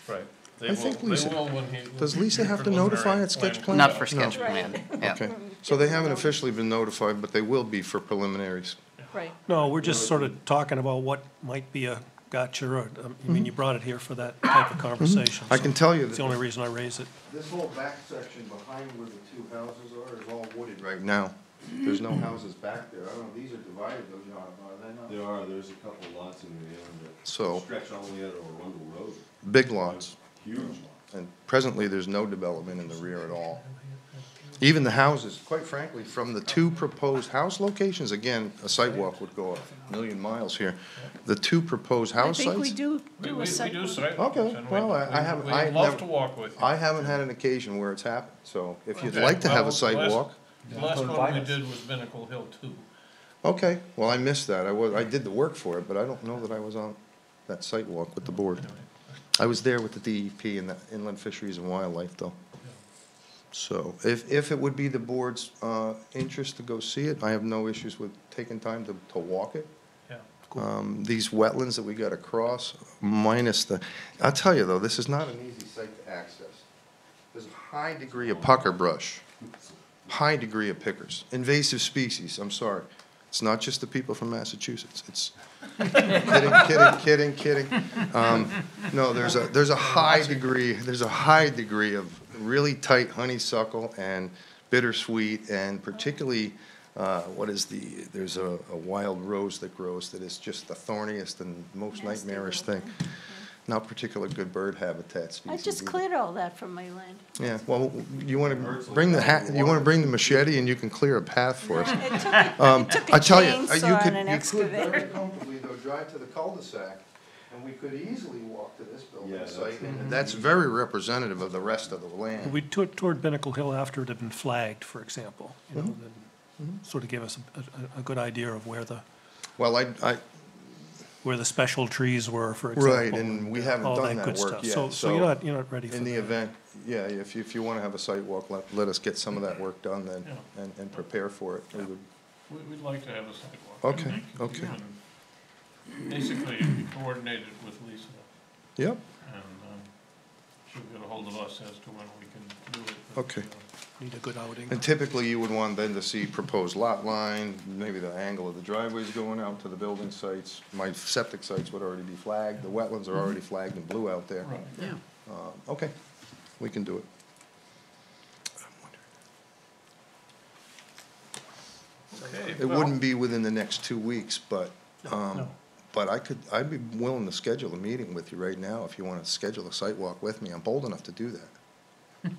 Right.
I think Lisa-
when he.
Does Lisa have to notify at sketch plan?
Not for sketch
No.
plan, yeah.
Okay, so they haven't officially been notified, but they will be for preliminaries.
Right.
No, we're just sort of talking about what might be a gotcha, or, I mean, you brought it here for that type of conversation.
I can tell you
That's the
that
only reason I raise it.
this whole back section behind where the two houses are is all wooded right now. There's no houses back there. I don't know, these are divided, those are they not?
There are, there's a couple lots in the end that
So-
stretch all the way out of Arundel Road.
Big lots.
Huge lots.
And presently, there's no development in the rear at all. Even the houses, quite frankly, from the two proposed house locations, again, a site walk would go a million miles here. The two proposed
I
house
think we
sites,
do
We
a site
do
walk.
sidewalks.
Okay,
and
well, I haven't-
We'd
I've
love
never-
to walk with you.
I haven't had an occasion where it's happened, so if you'd
Okay,
like to have
well,
a site
last-
walk.
The last one we did was Binnacle Hill too.
Okay, well, I missed that. I did the work for it, but I don't know that I was on that site walk with the board. I was there with the DEP and the Inland Fisheries and Wildlife, though. So if it would be the board's interest to go see it, I have no issues with taking time to walk it.
Yeah.
These wetlands that we got to cross, minus the, I'll tell you, though, this is not an easy site to access. There's a high degree of pucker brush, high degree of pickers, invasive species, I'm sorry. It's not just the people from Massachusetts, it's, kidding. No, there's a high degree of really tight honeysuckle and bittersweet, and particularly, there's a wild rose that grows that is just the thorniest and most nightmarish thing. Not particular good bird habitat species.
I just
either.
cleared all that from my land.
Yeah, well, you want to bring the machete and you can clear a path for us.
It took
I
a
tell you,
chainsaw and an
you could
excavator.
very comfortably, though, drive to the cul-de-sac, and we could easily walk to this building
Yeah,
site, and that's very representative of the rest of the land.
We toured Binnacle Hill after it had been flagged, for example, you know,
Mm-hmm.
then sort of gave us a good idea of where the,
Well,
where the special trees were, for example.
Right, and we haven't
all
done
that
that
good
work
stuff.
yet,
So
so
you're not ready for that.
in the event, yeah, if you want to have a site walk, let us get some of that work done then,
Yeah.
and prepare for it. We would,
We'd like to have a sidewalk.
Okay, okay.
And basically, it'd be coordinated with Lisa,
Yep,
and she'll get a hold of us as to when we can do it.
Okay.
Need a good outing.
and typically you would want then to see proposed lot line, maybe the angle of the driveways going out to the building sites. My septic sites would already be flagged, the wetlands are already flagged in blue out there.
Right.
Yeah.
Okay, we can do it.
Okay,
It
well,
wouldn't be within the next 2 weeks, but,
No.
but I'd be willing to schedule a meeting with you right now if you want to schedule a site walk with me. I'm bold enough to do that.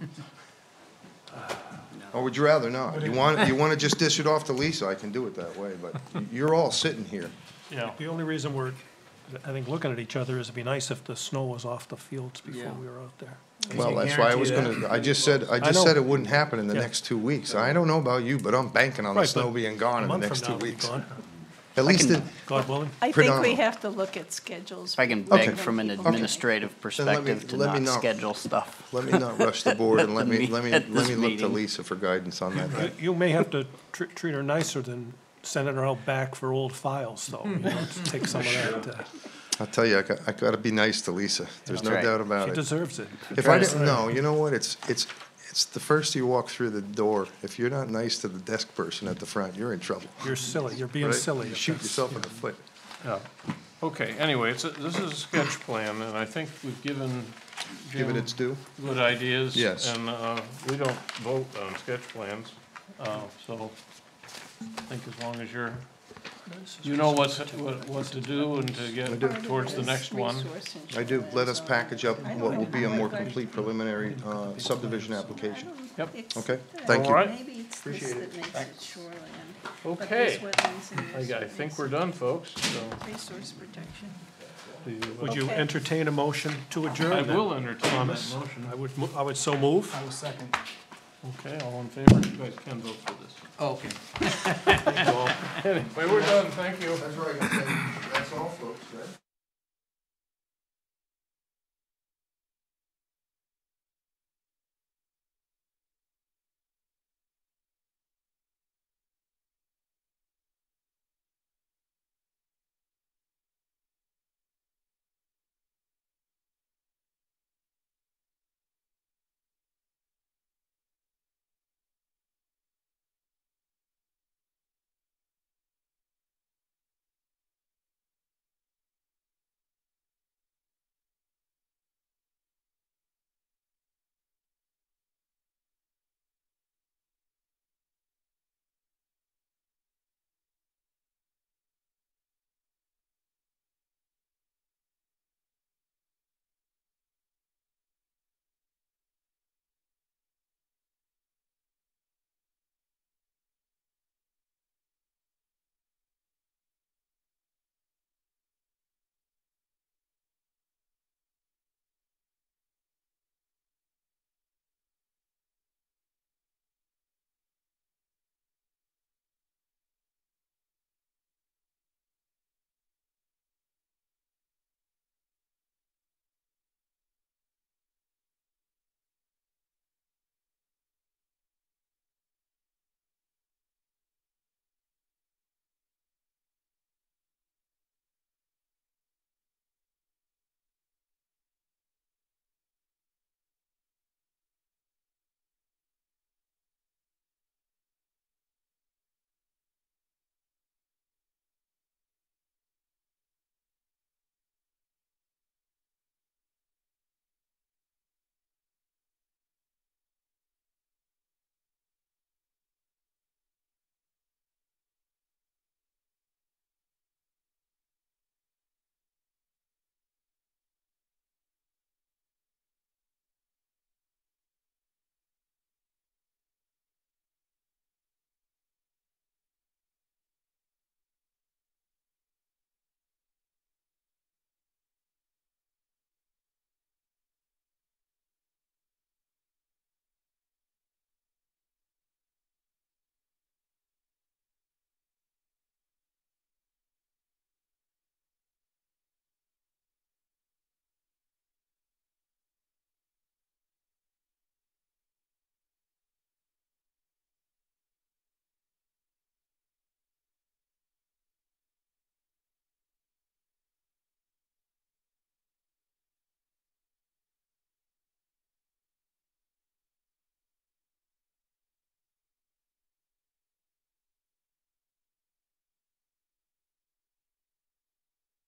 Or would you rather not? You want to just dish it off to Lisa, I can do it that way, but you're all sitting here.
Yeah,
The only reason we're, I think, looking at each other is it'd be nice if the snow was off the fields before
Yeah.
we were out there.
Well, that's why I was gonna, I just said it wouldn't happen in the
Yeah.
next 2 weeks. I don't know about you, but I'm banking on the
Right,
snow
but
being gone
A
in the
month
next
from
2
now, we'll be
weeks.
gone,
At least, it-
God willing.
I think we
Predominant.
have to look at schedules.
If I can
before
beg
we
from an
people-
administrative
let me-
perspective to
let me
not
not-
schedule stuff.
let me not rush the board and let me
At this
look to
meeting.
Lisa for guidance on that.
You may have to treat her nicer than sending her out back for old files, though. You know, to take some of that.
I'll tell you, I gotta be nice to Lisa. There's no
That's right.
doubt about
She
it.
deserves it.
If I didn't, no, you know what, it's the first you walk through the door, if you're not nice to the desk person at the front, you're in trouble.
You're silly, you're being
right?
silly.
You
if
shoot
that's-
yourself in the foot.
yeah. Okay, anyway, this is a sketch plan, and I think we've given
Give it
Jim
its due.
good ideas.
Yes.
And we don't vote on sketch plans, so I think as long as you know what to do and to get towards the next one.
Resource and
I do. Let us
shoreline
package up what will be a more complete preliminary subdivision application.
Yep.
It's-
Okay, thank
All
you.
right.
Maybe it's this that makes it shoreline. But
Okay.
there's wetlands and there's
I think we're done, folks, so.
resource protection.
Would you
Okay.
entertain a motion to adjourn?
I
then?
will entertain that
Thomas?
motion.
I would so move.
I will second.
Okay, all in favor? You guys can vote for this.
Okay.
Anyway, we're done, thank you.
That's right, that's all, folks, right?